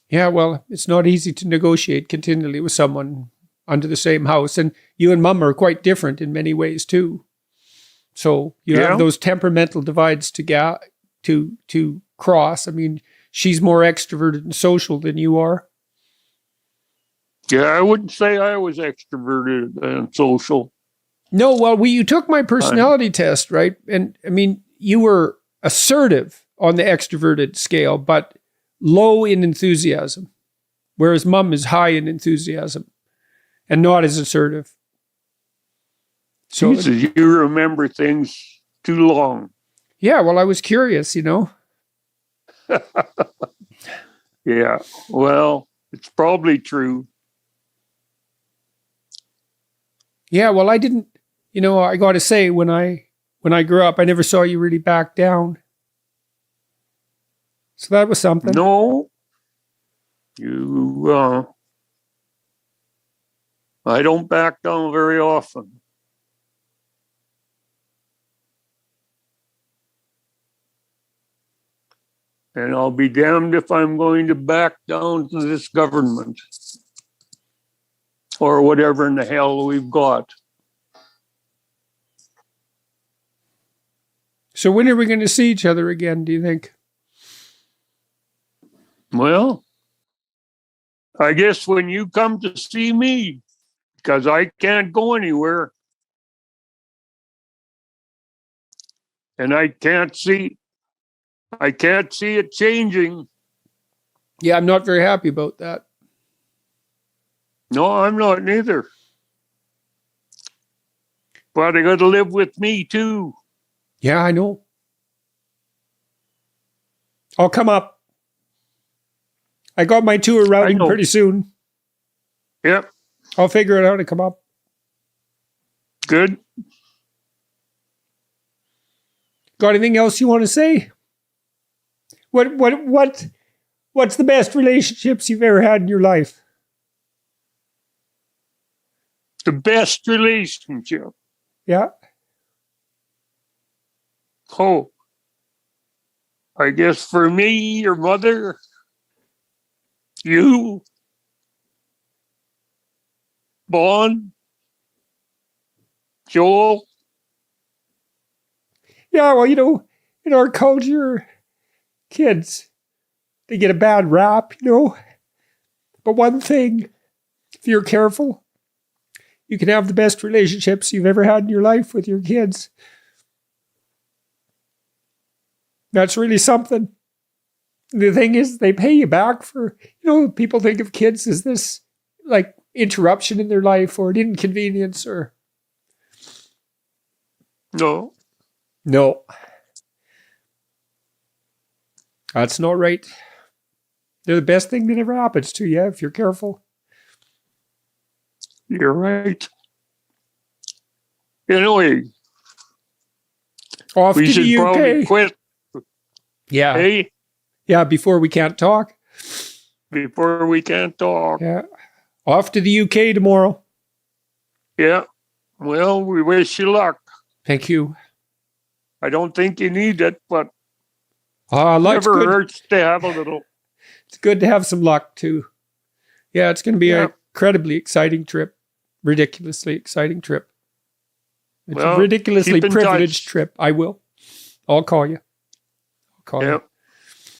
Yeah, well, it's not easy to negotiate continually with someone under the same house. And you and Mom are quite different in many ways too. So you have those temperamental divides to cross. I mean, she's more extroverted and social than you are. Yeah, I wouldn't say I was extroverted and social. No, well, you took my personality test, right? And I mean, you were assertive on the extroverted scale, but low in enthusiasm, whereas Mom is high in enthusiasm and not as assertive. So Jesus, you remember things too long. Yeah, well, I was curious, you know. Yeah, well, it's probably true. Yeah, well, I didn't, you know, I got to say, when I grew up, I never saw you really back down. So that was something. No, I don't back down very often. And I'll be damned if I'm going to back down to this government or whatever in the hell we've got. So when are we going to see each other again, do you think? Well, I guess when you come to see me, because I can't go anywhere. And I can't see it changing. Yeah, I'm not very happy about that. No, I'm not neither. But I got to live with me too. Yeah, I know. I'll come up. I got my tour routing pretty soon. Yep. I'll figure it out to come up. Good. Got anything else you want to say? What's the best relationships you've ever had in your life? The best relationship. Yeah. Oh, I guess for me, your mother, you, Bon, Joel. Yeah, well, in our culture, kids, they get a bad rap, But one thing, if you're careful, you can have the best relationships you've ever had in your life with your kids. That's really something. The thing is, they pay you back for, people think of kids as this, like, interruption in their life or an inconvenience or... No. No. That's not right. They're the best thing that ever happens to you if you're careful. You're right. Anyway, off we to should the UK. probably quit. Yeah. Hey, yeah, before we can't talk. before we can't talk. Yeah. Off to the UK tomorrow. Yeah. Well, we wish you luck. Thank you. I don't think you need it, but luck's never good. hurts to have a little. It's good to have some luck too. Yeah, it's going to be an incredibly exciting trip. Ridiculously exciting trip. It's a ridiculously keep in privileged touch. trip. I will. I'll call you. Yep.